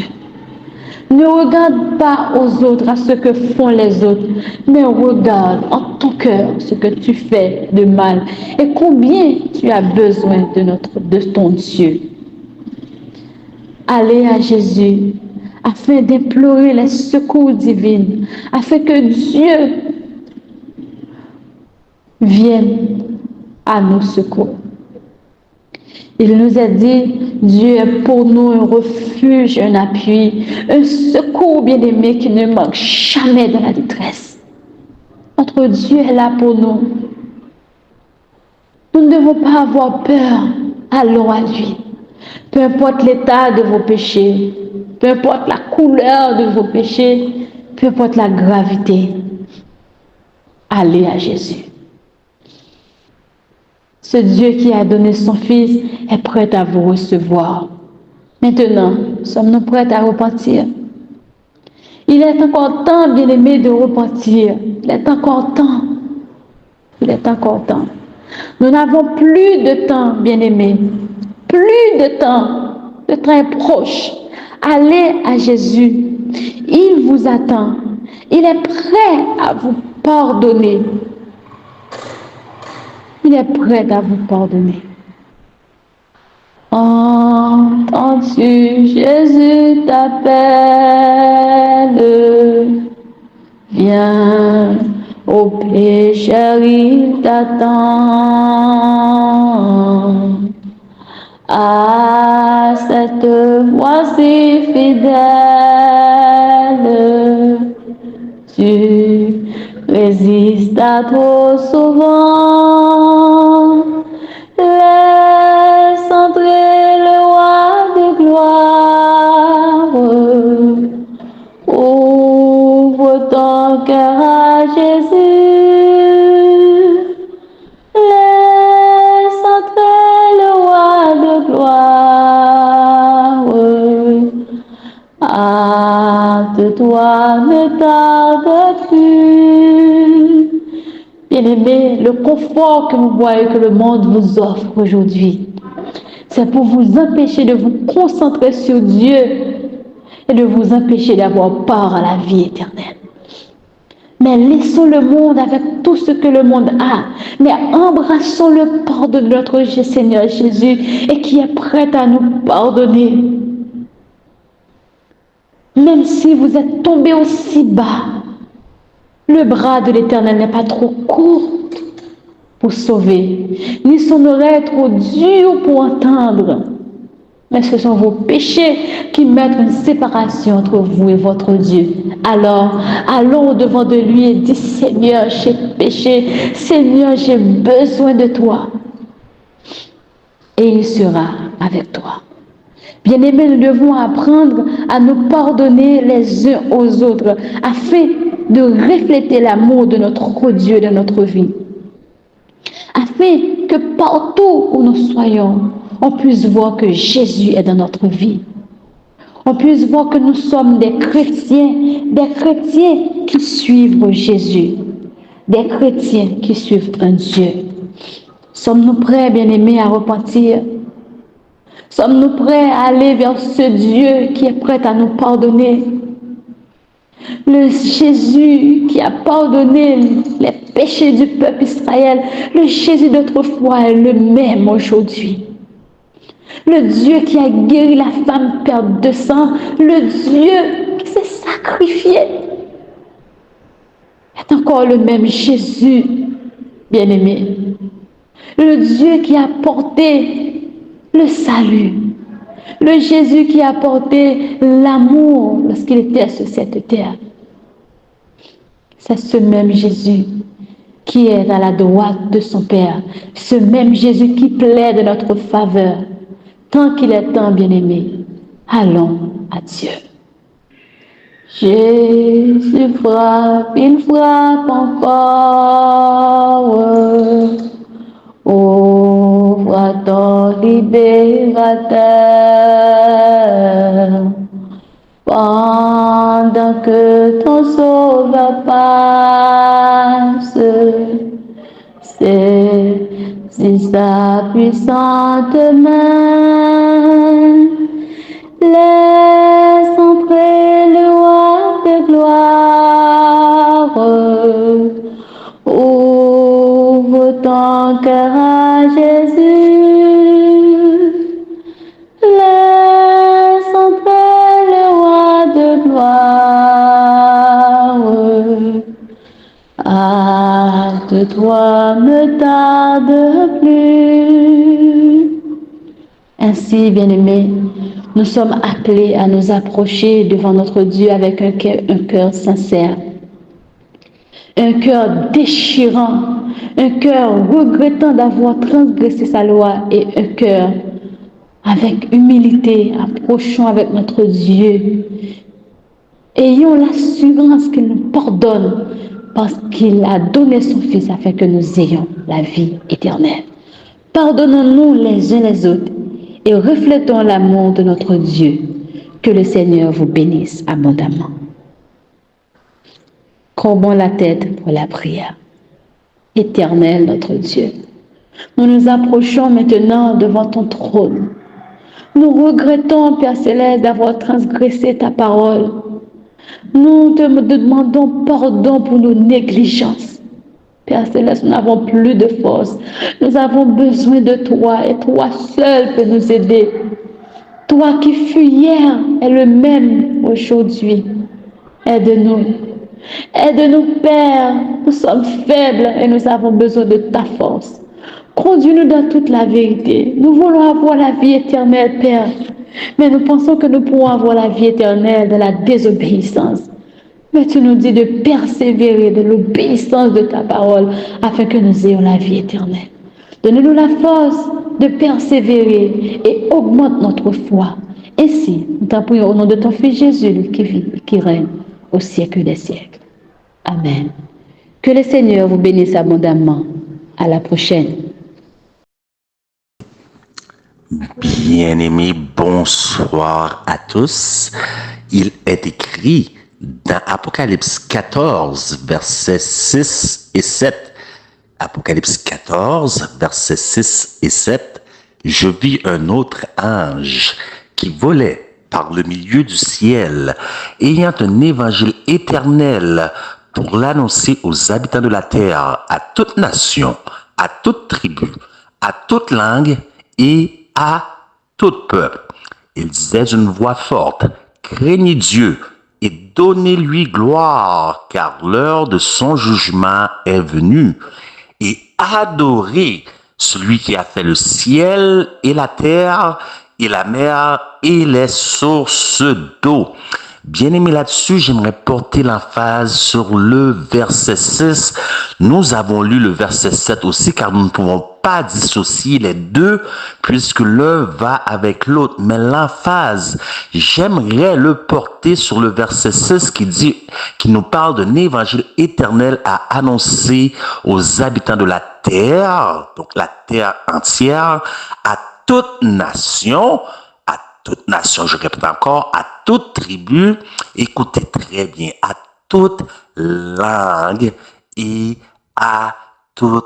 Ne regarde pas aux autres, à ce que font les autres, mais regarde en ton cœur ce que tu fais de mal et combien tu as besoin de ton Dieu. Allez à Jésus afin d'implorer les secours divins, afin que Dieu vienne à nos secours. Il nous a dit, Dieu est pour nous un refuge, un appui, un secours bien-aimé qui ne manque jamais de la détresse. Notre Dieu est là pour nous. Nous ne devons pas avoir peur. Allons à lui. Peu importe l'état de vos péchés, peu importe la couleur de vos péchés, peu importe la gravité, allez à Jésus. Ce Dieu qui a donné son Fils est prêt à vous recevoir. Maintenant, sommes-nous prêts à repentir? Il est encore temps, bien-aimés, de repentir. Il est encore temps. Il est encore temps. Nous n'avons plus de temps, bien-aimés. Plus de temps. Le temps est proche. Allez à Jésus. Il vous attend. Il est prêt à vous pardonner. Il est prêt à vous pardonner. Entends-tu, Jésus t'appelle. Viens, ô pécheur, il t'attend. À cette voix si fidèle, tu résistes à trop souvent. Laisse entrer le roi de gloire. Ouvre ton cœur à Jésus. Laisse entrer le roi de gloire. Hâte-toi, ne tarde plus. Bien-aimés, le confort que vous voyez que le monde vous offre aujourd'hui, c'est pour vous empêcher de vous concentrer sur Dieu et de vous empêcher d'avoir part à la vie éternelle. Mais laissons le monde avec tout ce que le monde a, mais embrassons le pardon de notre Seigneur Jésus et qui est prêt à nous pardonner. Même si vous êtes tombé aussi bas, le bras de l'Éternel n'est pas trop court pour sauver, ni son oreille trop dure pour entendre. Mais ce sont vos péchés qui mettent une séparation entre vous et votre Dieu. Alors, allons au-devant de lui et dis, Seigneur, j'ai péché. Seigneur, j'ai besoin de toi. Et il sera avec toi. Bien-aimés, nous devons apprendre à nous pardonner les uns aux autres afin de refléter l'amour de notre Dieu dans notre vie. Afin que partout où nous soyons, on puisse voir que Jésus est dans notre vie. On puisse voir que nous sommes des chrétiens qui suivent Jésus, des chrétiens qui suivent un Dieu. Sommes-nous prêts, bien-aimés, à repentir? Sommes-nous prêts à aller vers ce Dieu qui est prêt à nous pardonner? Le Jésus qui a pardonné les péchés du peuple Israël, le Jésus d'autrefois est le même aujourd'hui. Le Dieu qui a guéri la femme perte de sang, le Dieu qui s'est sacrifié, est encore le même Jésus, bien-aimé. Le Dieu qui a porté le salut, le Jésus qui a porté l'amour lorsqu'il était sur cette terre. C'est ce même Jésus qui est à la droite de son Père, ce même Jésus qui plaide de notre faveur. Tant qu'il est temps, bien-aimé, allons à Dieu. Jésus frappe, il frappe encore. Ouvre ton libérateur. Pendant que ton sauveur passe, saisis sa puissante main. Laisse entrer le roi de gloire. Ouvre ton cœur à Jésus. Laisse entrer le roi de gloire. Hâte-toi, ne tarde plus. Ainsi, bien-aimés, nous sommes appelés à nous approcher devant notre Dieu avec un cœur sincère, un cœur déchirant, un cœur regrettant d'avoir transgressé sa loi et un cœur avec humilité, approchons avec notre Dieu. Ayons l'assurance qu'il nous pardonne parce qu'il a donné son Fils afin que nous ayons la vie éternelle. Pardonnons-nous les uns les autres et reflétons l'amour de notre Dieu. Que le Seigneur vous bénisse abondamment. Courbons la tête pour la prière. Éternel notre Dieu, nous nous approchons maintenant devant ton trône. Nous regrettons, Père Céleste, d'avoir transgressé ta parole. Nous te demandons pardon pour nos négligences. Père Céleste, nous n'avons plus de force. Nous avons besoin de toi et toi seul peux nous aider. Toi qui fus hier est le même aujourd'hui. Aide-nous. Aide-nous, Père. Nous sommes faibles et nous avons besoin de ta force. Conduis-nous dans toute la vérité. Nous voulons avoir la vie éternelle, Père. Mais nous pensons que nous pourrons avoir la vie éternelle de la désobéissance. Mais tu nous dis de persévérer de l'obéissance de ta parole afin que nous ayons la vie éternelle. Donne-nous la force de persévérer et augmente notre foi. Ainsi, nous t'en prions au nom de ton Fils Jésus qui vit et qui règne au siècle des siècles. Amen. Que le Seigneur vous bénisse abondamment. À la prochaine. Bien-aimés, bonsoir à tous. Il est écrit dans Apocalypse 14, versets 6 et 7. Apocalypse 14, versets 6 et 7. Je vis un autre ange qui volait par le milieu du ciel, ayant un évangile éternel pour l'annoncer aux habitants de la terre, à toute nation, à toute tribu, à toute langue et à tout peuple. Il disait d'une voix forte, craignez Dieu et donnez-lui gloire, car l'heure de son jugement est venue, et adorez celui qui a fait le ciel et la terre et la mer et les sources d'eau. Bien aimé, là-dessus, j'aimerais porter l'emphase sur le verset 6. Nous avons lu le verset 7 aussi, car nous ne pouvons pas dissocier les deux, puisque l'un va avec l'autre. Mais l'emphase, j'aimerais le porter sur le verset 6 qui nous parle d'un évangile éternel à annoncer aux habitants de la terre, donc la terre entière, à toute nation, je répète encore, à toute tribu, écoutez très bien, à toute langue et à tout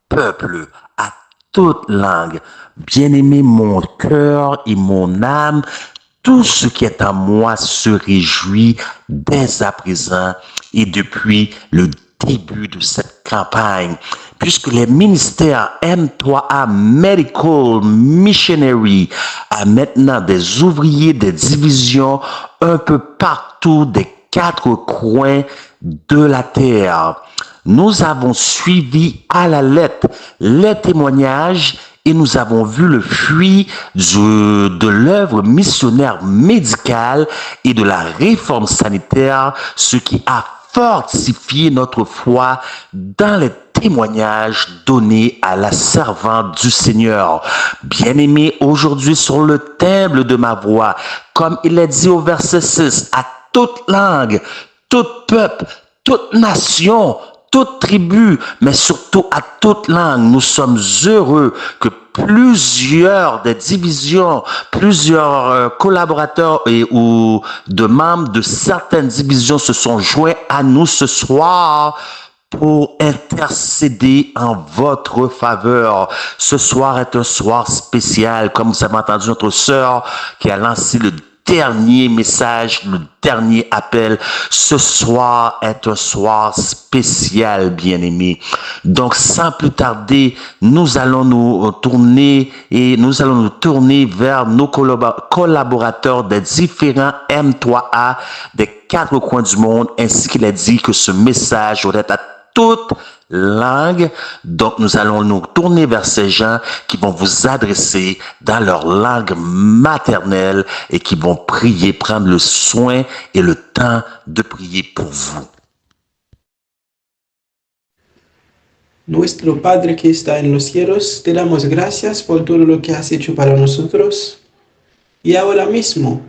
peuple, à toute langue. Bien-aimé, mon cœur et mon âme, tout ce qui est en moi se réjouit dès à présent et depuis le début de cette campagne, puisque les ministères M3A Medical Missionary a maintenant des ouvriers, des divisions un peu partout des 4 coins de la terre. Nous avons suivi à la lettre les témoignages et nous avons vu le fruit de l'œuvre missionnaire médicale et de la réforme sanitaire, ce qui a fortifié notre foi dans les témoignages donnés à la servante du Seigneur. Bien-aimé, aujourd'hui sur le timbre de ma voix, comme il est dit au verset 6, à toute langue, tout peuple, toute nation, toute tribu, mais surtout à toute langue, nous sommes heureux que plusieurs des divisions, plusieurs collaborateurs ou de membres de certaines divisions se sont joints à nous ce soir pour intercéder en votre faveur. Ce soir est un soir spécial, comme vous avez entendu notre sœur qui a lancé le dernier message, le dernier appel. Ce soir est un soir spécial, bien-aimé. Donc, sans plus tarder, nous allons nous tourner vers nos collaborateurs des différents M3A des 4 coins du monde, ainsi qu'il a dit que ce message aurait à toute langue. Donc, nous allons nous tourner vers ces gens qui vont vous adresser dans leur langue maternelle et qui vont prier, prendre le soin et le temps de prier pour vous. Nuestro Padre que está en los cielos, te damos gracias por todo lo que has hecho para nosotros. Y ahora mismo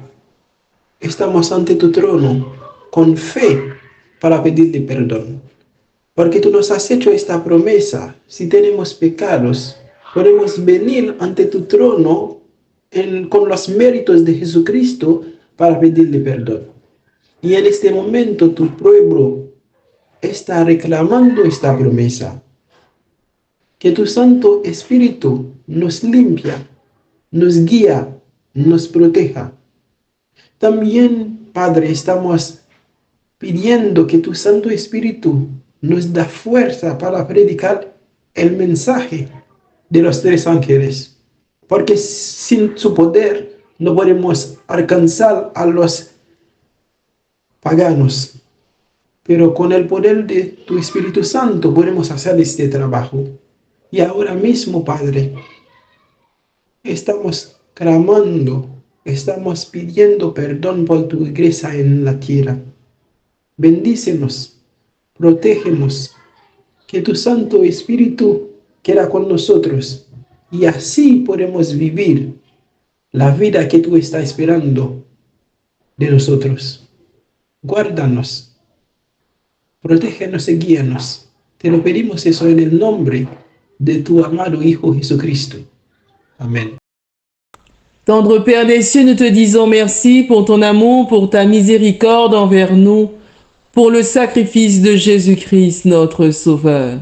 estamos ante tu trono con fe para pedirte perdón. Porque tú nos has hecho esta promesa. Si tenemos pecados, podemos venir ante tu trono con los méritos de Jesucristo para pedirle perdón. Y en este momento tu pueblo está reclamando esta promesa. Que tu Santo Espíritu nos limpia, nos guía, nos proteja. También, Padre, estamos pidiendo que tu Santo Espíritu nos da fuerza para predicar el mensaje de los 3 ángeles. Porque sin su poder no podemos alcanzar a los paganos. Pero con el poder de tu Espíritu Santo podemos hacer este trabajo. Y ahora mismo, Padre, estamos clamando, estamos pidiendo perdón por tu iglesia en la tierra. Bendícenos, protégenos, que tu Santo Espíritu quede con nosotros y así podemos vivir la vida que tú estás esperando de nosotros. Guárdanos, protégenos y guíanos. Te lo pedimos eso en el nombre de tu amado Hijo Jesucristo. Amén. Tendre Père des cieux, nous te disons merci pour ton amour, pour ta miséricorde envers nous, pour le sacrifice de Jésus-Christ, notre Sauveur.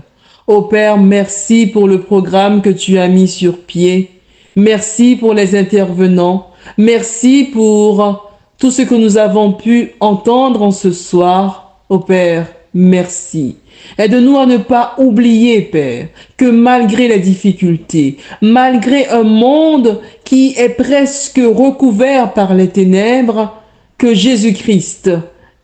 Ô Père, merci pour le programme que tu as mis sur pied. Merci pour les intervenants. Merci pour tout ce que nous avons pu entendre en ce soir. Ô Père, merci. Aide-nous à ne pas oublier, Père, que malgré les difficultés, malgré un monde qui est presque recouvert par les ténèbres, que Jésus-Christ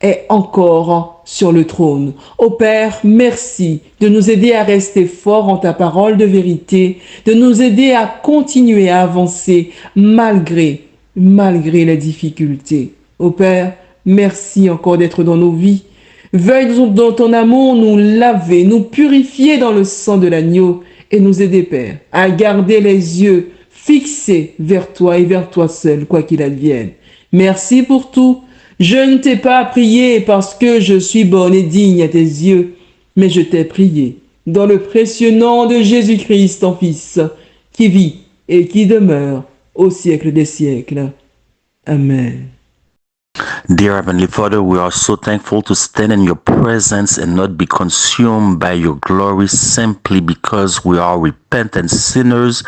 est encore sur le trône. Ô Père, merci de nous aider à rester forts en ta parole de vérité, de nous aider à continuer à avancer malgré les difficultés. Ô Père, merci encore d'être dans nos vies. Veuille dans ton amour nous laver, nous purifier dans le sang de l'agneau et nous aider, Père, à garder les yeux fixés vers toi et vers toi seul, quoi qu'il advienne. Merci pour tout. Je ne t'ai pas prié parce que je suis bonne et digne à tes yeux, mais je t'ai prié dans le précieux nom de Jésus-Christ, ton Fils, qui vit et qui demeure au siècle des siècles. Amen. Dear Heavenly Father, we are so thankful to stand in your presence and not be consumed by your glory simply because we are repentant sinners,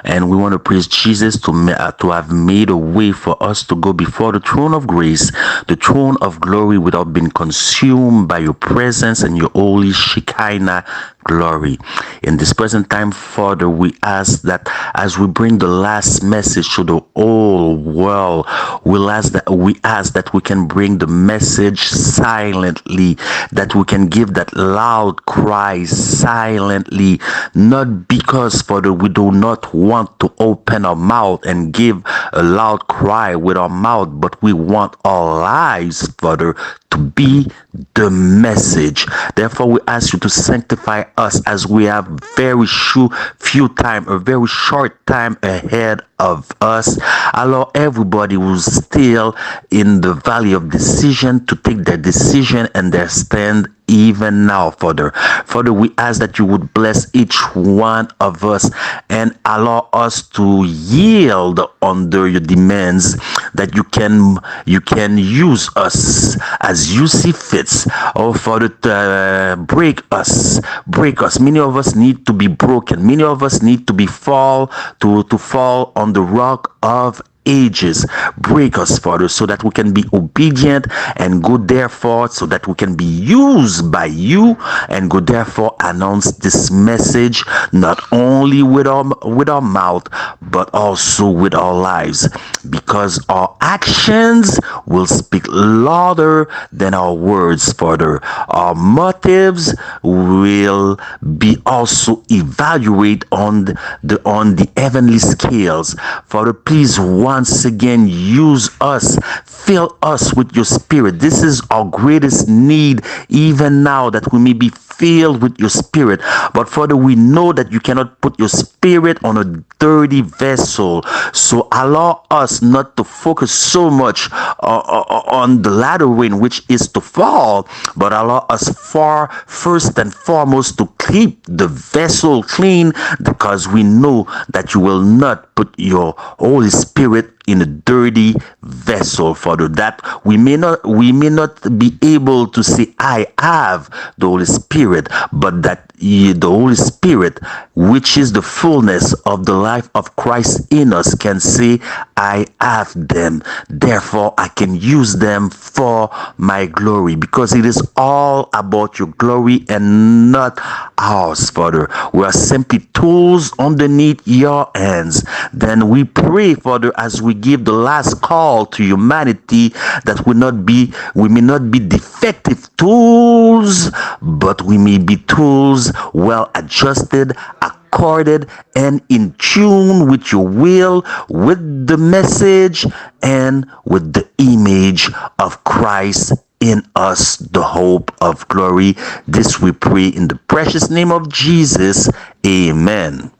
and we want to praise Jesus to have made a way for us to go before the throne of grace, the throne of glory, without being consumed by your presence and your holy Shekinah glory. In this present time, Father, we ask that as we bring the last message to the whole world, we ask that we can bring the message silently, that we can give that loud cry silently, not because, Father, we do not want to open our mouth and give a loud cry with our mouth, but we want our lives, Father, to be the message. Therefore, we ask you to sanctify us as we have a very short time ahead of us. Allow everybody who's still in the valley of decision to take their decision and their stand even now, Father. Father, we ask that you would bless each one of us and allow us to yield under your demands, that you can use us as you see fits. Oh, Father, to break us. Many of us need to be broken. Many of us need to fall on the rock of ages. Break us, Father, so that we can be obedient and go therefore, so that we can be used by you and go therefore announce this message not only with our mouth but also with our lives, because our actions will speak louder than our words, Father. Our motives will be also evaluated on the heavenly scales. Father, please once again use us. Fill us with your spirit. This is our greatest need even now, that we may be filled with your spirit. But Father, we know that you cannot put your spirit on a dirty vessel. So allow us not to focus so much on the latter rain, which is to fall, but allow us first and foremost to keep the vessel clean, because we know that you will not put your Holy Spirit in a dirty vessel, Father, that we may not be able to say, I have the Holy Spirit, but that the Holy Spirit, which is the fullness of the life of Christ in us, can say, I have them, therefore I can use them for my glory, because it is all about your glory and not ours, Father. We are simply tools underneath your hands. Then we pray, Father, as we give the last call to humanity, that we may not be defective tools, but we may be tools well adjusted, accorded, and in tune with your will, with the message, and with the image of Christ in us, the hope of glory. This we pray in the precious name of Jesus. Amen.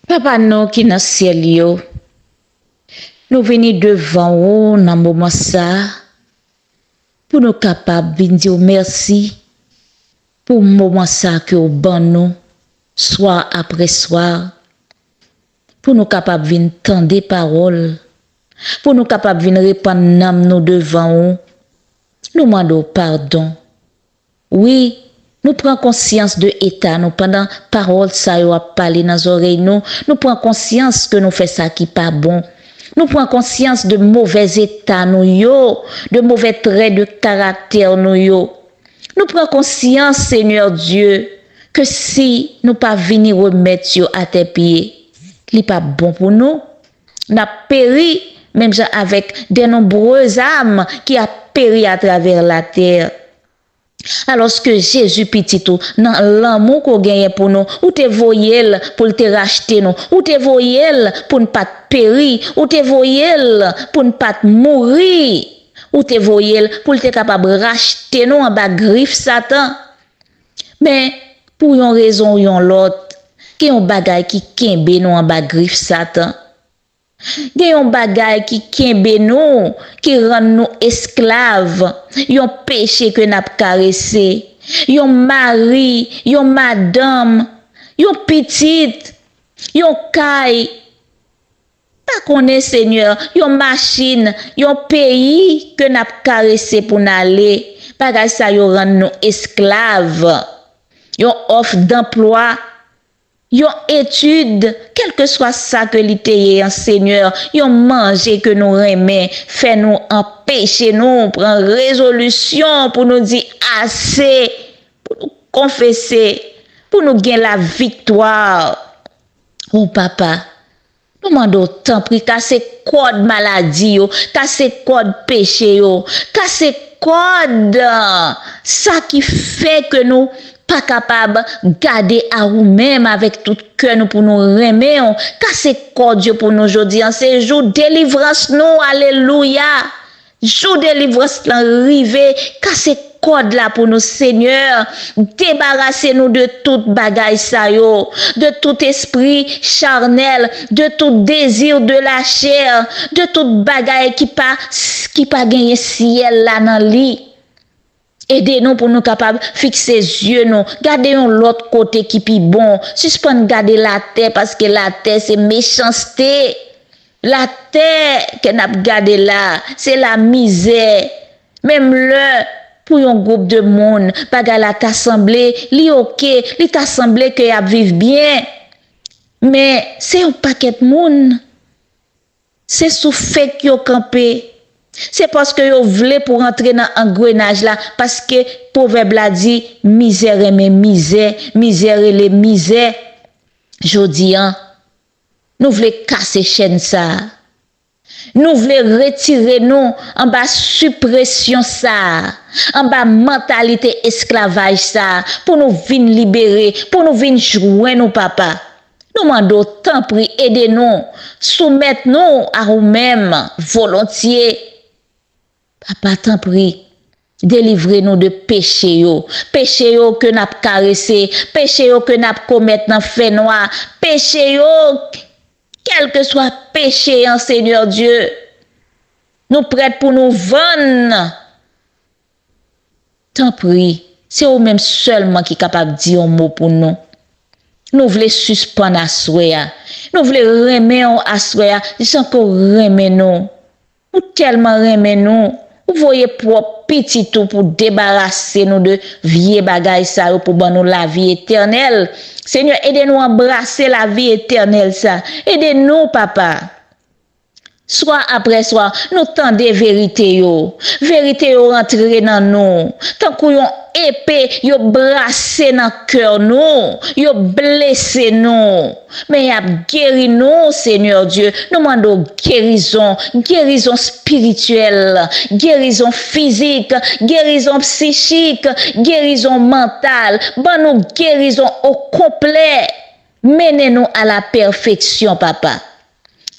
Papa nou qui dans ciel yo, nous venons devant vous dans moment ça pour nous capables de dire merci pour moment ça que vous ban nous soir après soir, pour nous capables de tendre des paroles, pour nous capables de répandre nous devant vous. Nous demandons pardon. Oui, nous prenons conscience de l'état, nous pendant parole ça yo a parlé dans nos oreilles, nous prenons conscience que nous faisons ça qui pas bon. Nous prenons conscience de mauvais état nous yo, de mauvais traits de caractère nous yo. Nous prenons conscience, Seigneur Dieu, que si nous pas venir remettre yo à tes pieds, il pas bon pour nous. N'a péri même avec de nombreuses âmes qui a péri à travers la terre. Alors que Jésus petit tout dans l'amour qu'on gagne pour nous, ou te voyel pour te racheter nous, ou te voyel pour ne pas périr, ou te voyel pour ne pas mourir, ou te voyel pour te capable racheter nous en bas griffe Satan. Mais pour une raison ou une l'autre, qui un bagay qui kembe nous en bas griffe Satan. Gen yon bagay qui kembe nou, qui rend nous esclaves, yon péché que n'a caressé, yon mari, yon madame, yon petite, yon kay, pas connaît Seigneur, yon machine, yon pays que n'a caressé pour n'aller, bagay ça yon rend nous esclaves, yon offre d'emploi, yon étude, quel que soit ça que l'ité en Seigneur, yon manger que nous remet, fait nous empêcher nous, prendre résolution pour nous dire assez, pour nous confesser, pour nous gagner la victoire. Oh papa, nous demandons tant pris, casser code maladie yo, casser code péché yo, casser code, ça qui fait que nous pas capable garder à nous-mêmes avec tout cœur nous pour nous remettre, casser code pour nous aujourd'hui en ces jours délivrance nous, alléluia. Jour délivrance l'arrivée, casser code là pour nous Seigneur, débarrasser nous de toute bagaille ça yo, de tout esprit charnel, de tout désir de la chair, de toute bagaille qui pas gagner ciel là dans lit. Aidez-nous pour nous capables fixer les yeux nous, garder l'autre côté qui pi bon, suspendre garder la terre parce que la terre c'est méchanceté. La terre que n'a gardé là, c'est la misère. Même le pour un groupe de monde, baga la t'assemblée, li OK, li t'assemblée que y a vivre bien. Mais c'est un paquet de monde. C'est sous fait que yo campé. C'est parce que vous voulez pour entrer dans engrenage là, parce que proverbe l'a dit, misère et misère, misère et les misères. Jodi an, nous voulons casser chaîne ça. Nous voulons retirer nous en bas suppression ça, en bas mentalité esclavage ça, pour nous venir libérer, pour nous venir jouer nos papa. Nous demandons, tant pis, aidez-nous, soumettez-nous à vous-même, volontiers. Papa, tant pis, délivrez-nous de péché yo. Péché yo que n'a caressé, péché yo que n'a commettre dans fait noir, péché yo, quel que soit péché, en Seigneur Dieu. Nous prêts pour nous vendre. Tant pis, c'est vous-même seulement qui est capable de dire un mot pour nous. Nous voulons suspendre à souhait. Nous voulons remettre à souhait. Ils encore remettre nous. Ou tellement remettre nous. Vous voyez pour petit tout pour débarrasser nous de vieux bagailles ça pour nous la vie éternelle. Seigneur, aidez-nous à embrasser la vie éternelle ça. Aidez-nous, papa. Soit après soit, nous tendez vérité yo. Vérité yo rentre dans nous. Tant que yon épée, yo brassé dans cœur nous. Yo blessé nous. Mais y a guéri nous, Seigneur Dieu. Nous demandons guérison. Guérison spirituelle. Guérison physique. Guérison psychique. Guérison mentale. Bon nous guérison au complet. Menez-nous à la perfection, papa.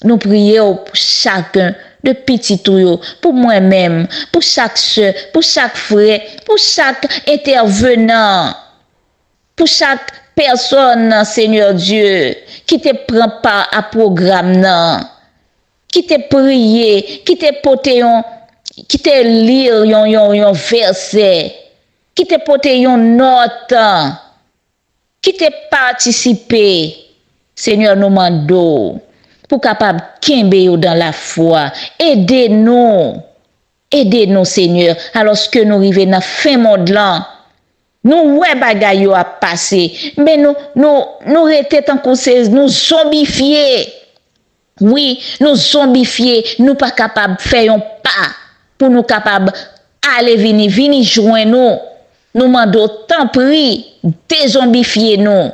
Nous prions pour chacun de petit tout, pour moi-même, pour chaque soeur, pour chaque frère, pour chaque intervenant, pour chaque personne, Seigneur Dieu, qui te prend part à programme, qui te prié, qui te porté qui te lire yon verset, qui te porté yon note, qui te participé. Seigneur, nous demandons pour capable kembe dans la foi. Aidez-nous. Aidez-nous, Seigneur, alors que nous arrivons dans fin monde là. Nous ouais bagay yo a passé, mais nous rete tant qu'on nous zombifier. Oui, nous zombifier, nous pas capable faire un pas pour nous capable aller venir joindre nous. Nous demandons tant pris dézombifier nous.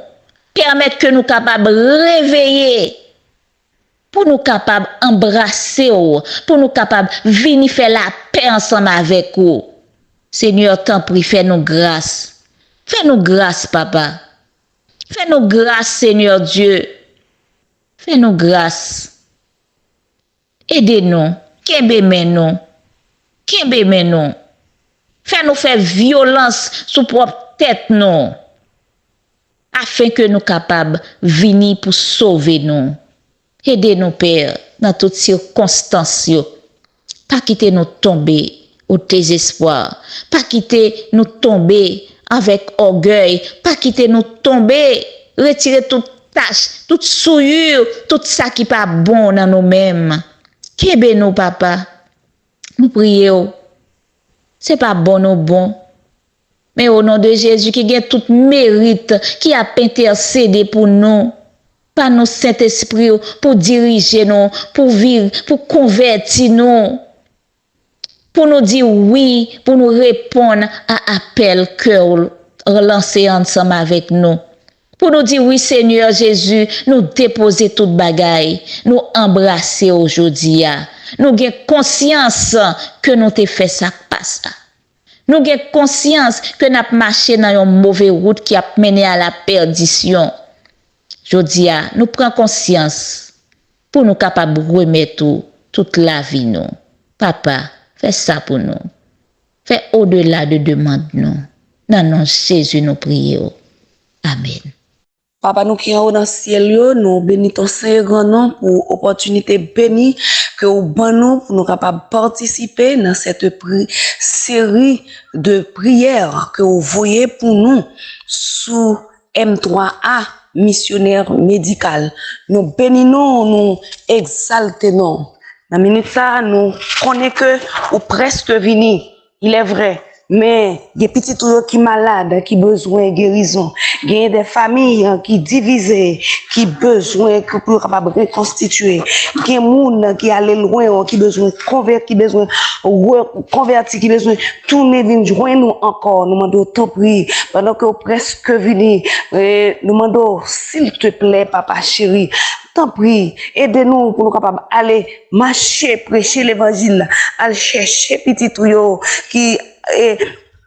Permettre que nous capables réveiller. Pour nous capables embrasser, pour nous capables venir faire la paix ensemble avec vous. Seigneur, t'en prie, fais-nous grâce. Fais-nous grâce, papa. Fais-nous grâce, Seigneur Dieu. Fais-nous grâce. Aidez-nous. Kembe-nous. Kembe-nous. Fais-nous faire violence sous propre tête, nous. Afin que nous capables venir pour sauver nous. Aidez-nous, Père, dans toutes circonstances. Pas quitter nous tomber au désespoir. Pas quitter nous tomber avec orgueil. Pas quitter nous tomber, retirer toute tâche, toute souillure, tout ça qui n'est pas bon dans nous-mêmes. Kébé nous, papa. Nous prions. C'est pas bon ou bon. Mais au nom de Jésus qui gagne tout mérite, qui a intercédé pour nous. Par nos Saint-Esprit pour diriger nous, pour vivre, pour convertir nous, pour nous dire oui, pour nous répondre à appel que relancer ensemble avec nous. Pour nous dire oui, Seigneur Jésus, nous déposer toute bagaille, nous embrasser aujourd'hui. Nous avons conscience que nous t'ai fait ça passe. Nous avons conscience que nous avons marché dans une mauvaise route qui a mené à la perdition. Jodia, nous prenons conscience pour nous capables de remettre toute la vie nous. Papa, fais ça pour nous. Fais au-delà de demande nous. Dans le nom de Jésus nous prions. Amen. Papa, nous qui sommes dans le ciel, nous bénissons ton Seigneur nom pour l'opportunité bénie que vous nous pour nous capables de participer dans cette série de prières que vous voyez pour nous sous M3A. Missionnaire médical. Nous bénissons, nous exaltons. Dans minute ça, nous connaissons que ou presque vini. Il est vrai. Mais il y a des petits qui sont malades, qui ont besoin de guérison. Il y a des familles qui sont divisées, qui ont besoin pour capable reconstituer. Il y a des gens qui allent loin, qui ont besoin de convertir, qui ont besoin de convertir, qui ont besoin de tourner, de joindre nous encore. Nous demandons tant pis, pendant que presque venu, nous demandons, s'il te plaît, papa chéri, tant pis, aidez-nous pour nous capables d'aller marcher, prêcher l'évangile, aller chercher petit tuyau qui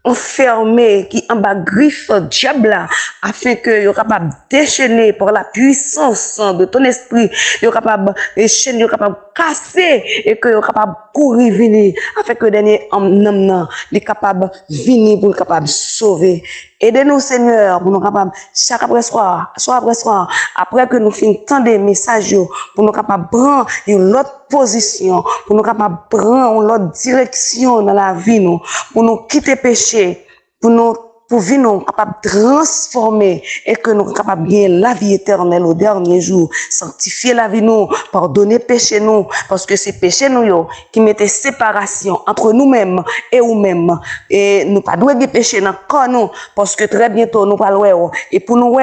enfermé, qui en bas griffe diable là, afin que yo capable déchaîner par la puissance de ton esprit, yo capable déchaîner, yo capable casser et que yo capable courir venir afin que dernier homme les capable venir pour capable sauver. Aidez-nous Seigneur pour nous capable chaque après soir après que nous finissons tant des messages pour nous capable prendre une autre position, pour nous capable prendre une autre direction dans la vie nous, pour nous quitter péché, pour vivre nous capable transformer et que nous capable gagner la vie éternelle au dernier jour, sanctifier la vie nous, pardonner péché nous, parce que c'est péché nous yo qui mettait séparation entre nous-mêmes et nous-mêmes, et nous pas doit péché dans corps nous, parce que très bientôt nous pas loin et pour nous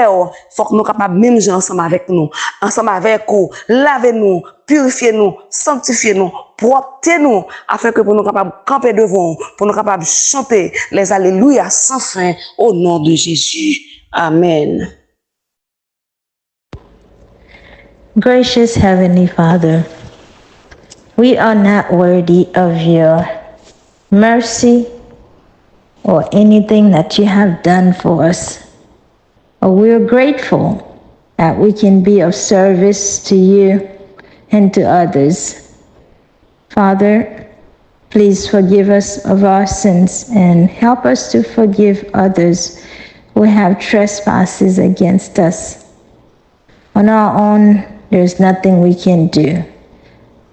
faut que nous capable même ensemble avec nous, ensemble avec vous, laver nous, purifier nous, sanctifier nous, propter nous, afin que pour nous capables camper devant, pour nous capables chanter les alléluia sans fin au nom de Jésus. Amen. Gracious Heavenly Father, we are not worthy of your mercy or anything that you have done for us. But we are grateful that we can be of service to you and to others. Father, please forgive us of our sins and help us to forgive others who have trespasses against us. On our own, there's nothing we can do.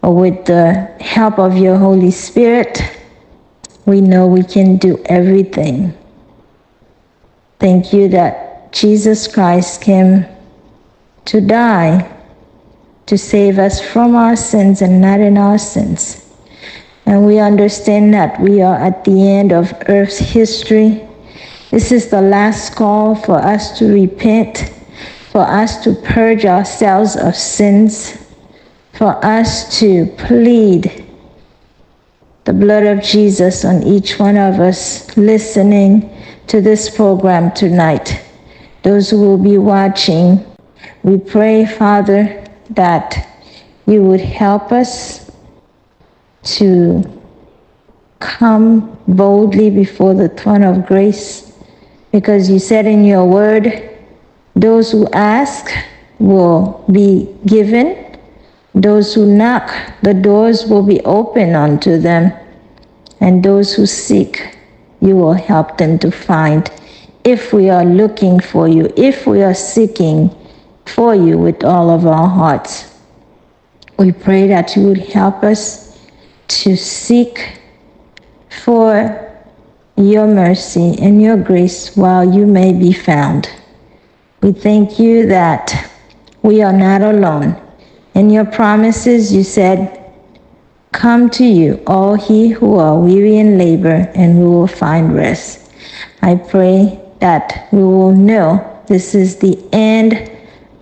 But with the help of your Holy Spirit, we know we can do everything. Thank you that Jesus Christ came to die to save us from our sins and not in our sins. And we understand that we are at the end of earth's history. This is the last call for us to repent, for us to purge ourselves of sins, for us to plead the blood of Jesus on each one of us listening to this program tonight. Those who will be watching, we pray, Father, that you would help us to come boldly before the throne of grace, because you said in your word, those who ask will be given, those who knock, the doors will be open unto them, and those who seek, you will help them to find. If we are looking for you, if we are seeking for you with all of our hearts, we pray that you would help us to seek for your mercy and your grace while you may be found. We thank you that we are not alone. In your promises, you said, come to you, all he who are weary and labor, and we will find rest. I pray that we will know this is the end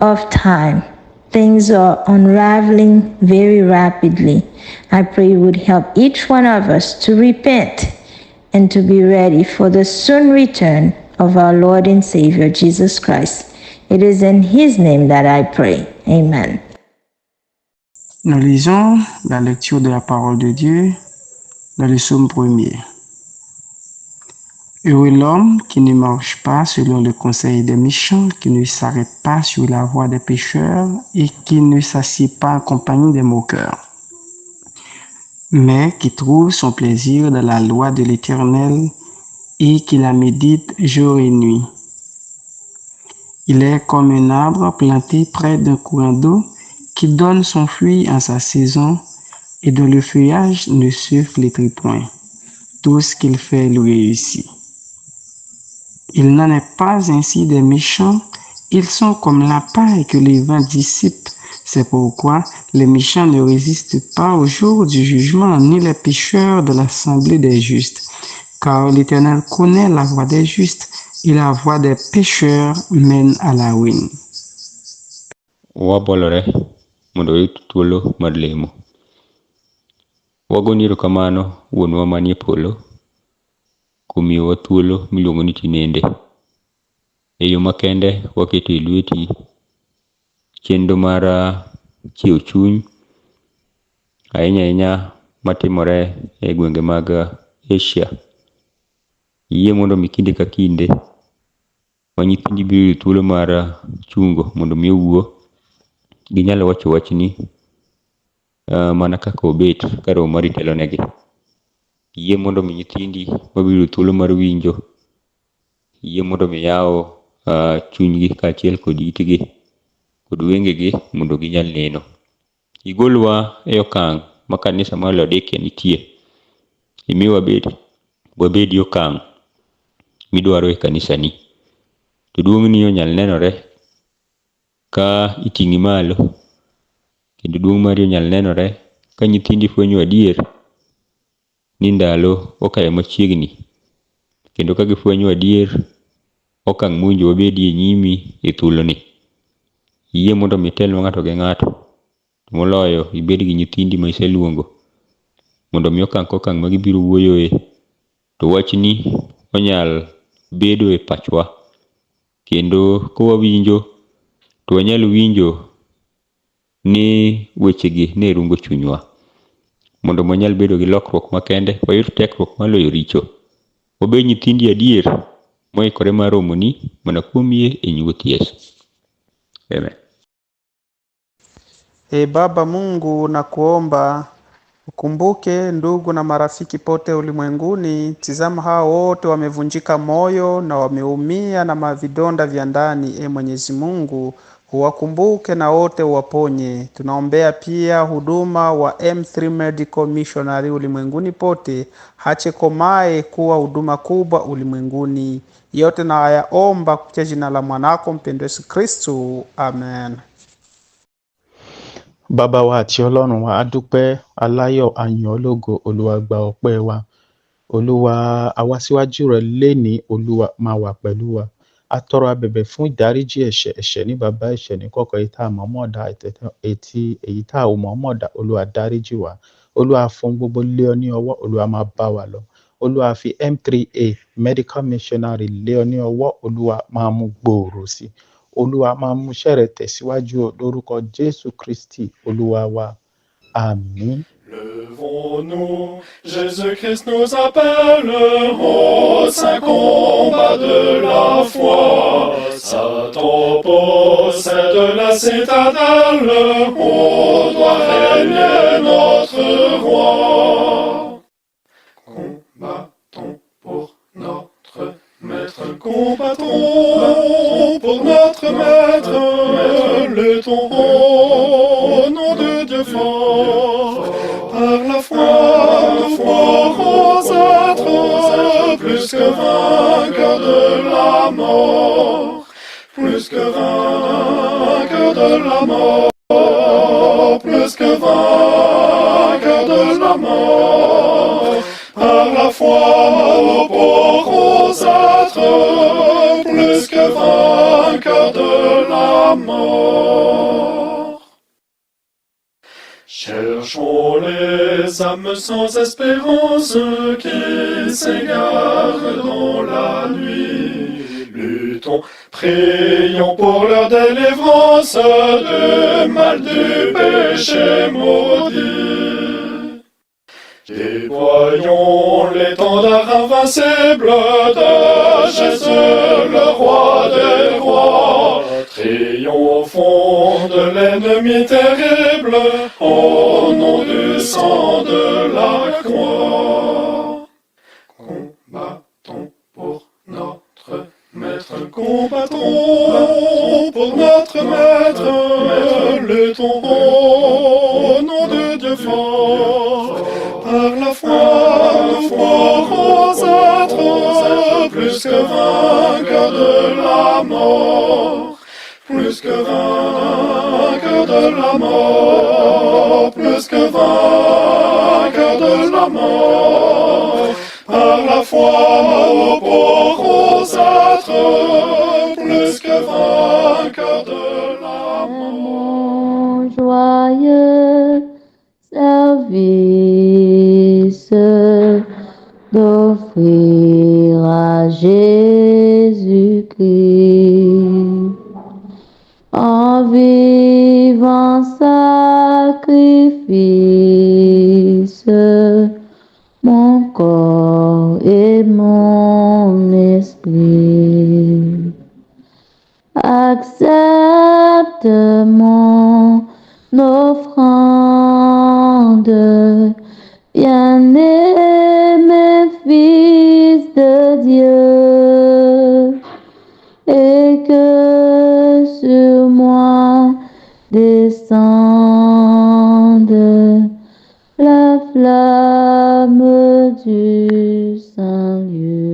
of time. Things are unraveling very rapidly. I pray you would help each one of us to repent and to be ready for the soon return of our Lord and Savior, Jesus Christ. It is in his name that I pray. Amen. Nous lisons la lecture de la parole de Dieu dans le psaume 1er. Heureux l'homme qui ne marche pas selon le conseil des méchants, qui ne s'arrête pas sur la voie des pécheurs et qui ne s'assied pas en compagnie des moqueurs, mais qui trouve son plaisir dans la loi de l'Éternel et qui la médite jour et nuit. Il est comme un arbre planté près d'un courant d'eau qui donne son fruit en sa saison et dont le feuillage ne se flétrit point. Tout ce qu'il fait lui réussit. Il n'en est pas ainsi des méchants, ils sont comme la paille que les vents dissipent. C'est pourquoi les méchants ne résistent pas au jour du jugement, ni les pécheurs de l'assemblée des justes. Car l'Éternel connaît la voie des justes, et la voie des pécheurs mène à la ruine. Wabolore mondo yutu thuolo mar lemo. Wago erokamano wuonwa manie polo kuom miyowa thuolo miluongo ni tinende. E yo makende waketo e lweti chenro mar chiewo chuny ahinya ahinya matimore e gwenge mag Asia. Iyie mondo mi kinde ka kinde ma nyithindi biro yudo thuolo mar chungo mondo mi owuo, ginyalo wacho wachni mana kaka obet ka romo mari telonegi. Iyie mondo mi nyithindi mabiro yudo thuolo mar winjo, iyie mondo mi yaw chunygi kaachiel kod itgi kod wengegi mondo ginyal neno. Igolwa e okang' ma kanisa mar Laodikia nitie, imiwa wabed e okang' midwaro e kanisani. To duong'ni onyal nenore ka iting'i malo, kendo duong' mari onyal nenore ka nyithindi fwenyo adier ni ndalo okayo machiegni, kendo ka gifwenyo adier okang' mwinjo wabedie nyimi e thuloni. Iyie mondo mi itelnwa ng'ato gi ng'ato, to moloyo ibed gi nyithindi ma iseluongo mondo mi okang' kokang' ma gibiro wuoyoe to wachni onyal bedo e pachwa, kendo kawawinjo to wanyal winjo ni wechegi ne rungo chunywa. Mondo wanyal bedo gi lokruok makende, wayud tekruok maloyo richo, wabed nyithindi adier moikore mar romoni mana kuom yie e nyuoth Yesu. Amen. Baba Mungu, na kuomba ukumbuke ndugu na marafiki pote ulimwenguni. Tizama hao wote wamevunjika moyo na wameumia na mavidonda vya ndani. Mwenyezi Mungu, uwakumbuke na wote uwaponye. Tunaombea pia huduma wa M3 Medical Missionary ulimwenguni pote, hache komae kuwa huduma kubwa ulimwenguni. Yote na ayaomba kupitia jina la mwanako mpendwa Yesu Kristo. Amen. Bàbá wa àti Ọlọ́run wa, a dúpẹ́ aláyọ̀ àyàn ológo, Olúwa gba ọpẹ́ wa. Olúwa, a wá síwájú rẹ lénìí, Olúwa máa wà pẹ̀lú wa. A tọrọ abẹ̀bẹ̀ fún ìdáríjì ẹ̀ṣẹ̀ ní bàbá ẹ̀ṣẹ̀ ní kọ̀kọ̀, èyí tá a mọ̀ọ́mọ̀ dá, èyí tá a ò mọ̀ọ́mọ̀ dá. Olúwa dáríjì wa. Olúwa fún gbogbo lé ọ ní ọwọ́, Olúwa máa bá wa lọ. Olúwa fi M3A Medical Missionary lé ọ ní ọwọ́, Olúwa máa mú gbòòrò sí i. Olúwa máa mú iṣẹ́ rẹ̀ tẹ̀síwájú lórúkọ Jésù Kristi Olúwa wa. Àmín. Levons-nous, Jésus-Christ nous appelle au saint combat de la foi. Satan possède la citadelle, on doit régner notre roi. Combattons pour notre maître, combattons pour notre maître, luttons au nom de Dieu fort. Par la foi, nous pourrons être plus que vainqueurs de la mort, plus que vainqueurs de la mort, plus que vainqueurs de la mort. Par la foi, nous pourrons être plus que vainqueurs de la mort. Cherchons les âmes sans espérance qui s'égarent dans la nuit. Luttons, prions pour leur délivrance du mal du péché maudit. Déployons l'étendard invincible de Jésus, le roi des rois. Triomphons de l'ennemi terrible au nom du sang de la croix. Combattons pour notre maître, combattons pour notre maître, luttons au nom de Dieu fort. Par la foi, nous pourrons être plus que vainqueurs de la mort, plus que vainqueurs de la mort, plus que vainqueurs de la mort. Par la foi, nous pourrons être plus que vainqueurs de la mort. Joyeux service d'offrir à Jésus-Christ en vivant sacrifice, mon corps et mon Accepte mon offrande, bien-aimé Fils de Dieu, et que sur moi descende la flamme du Saint-Lieu.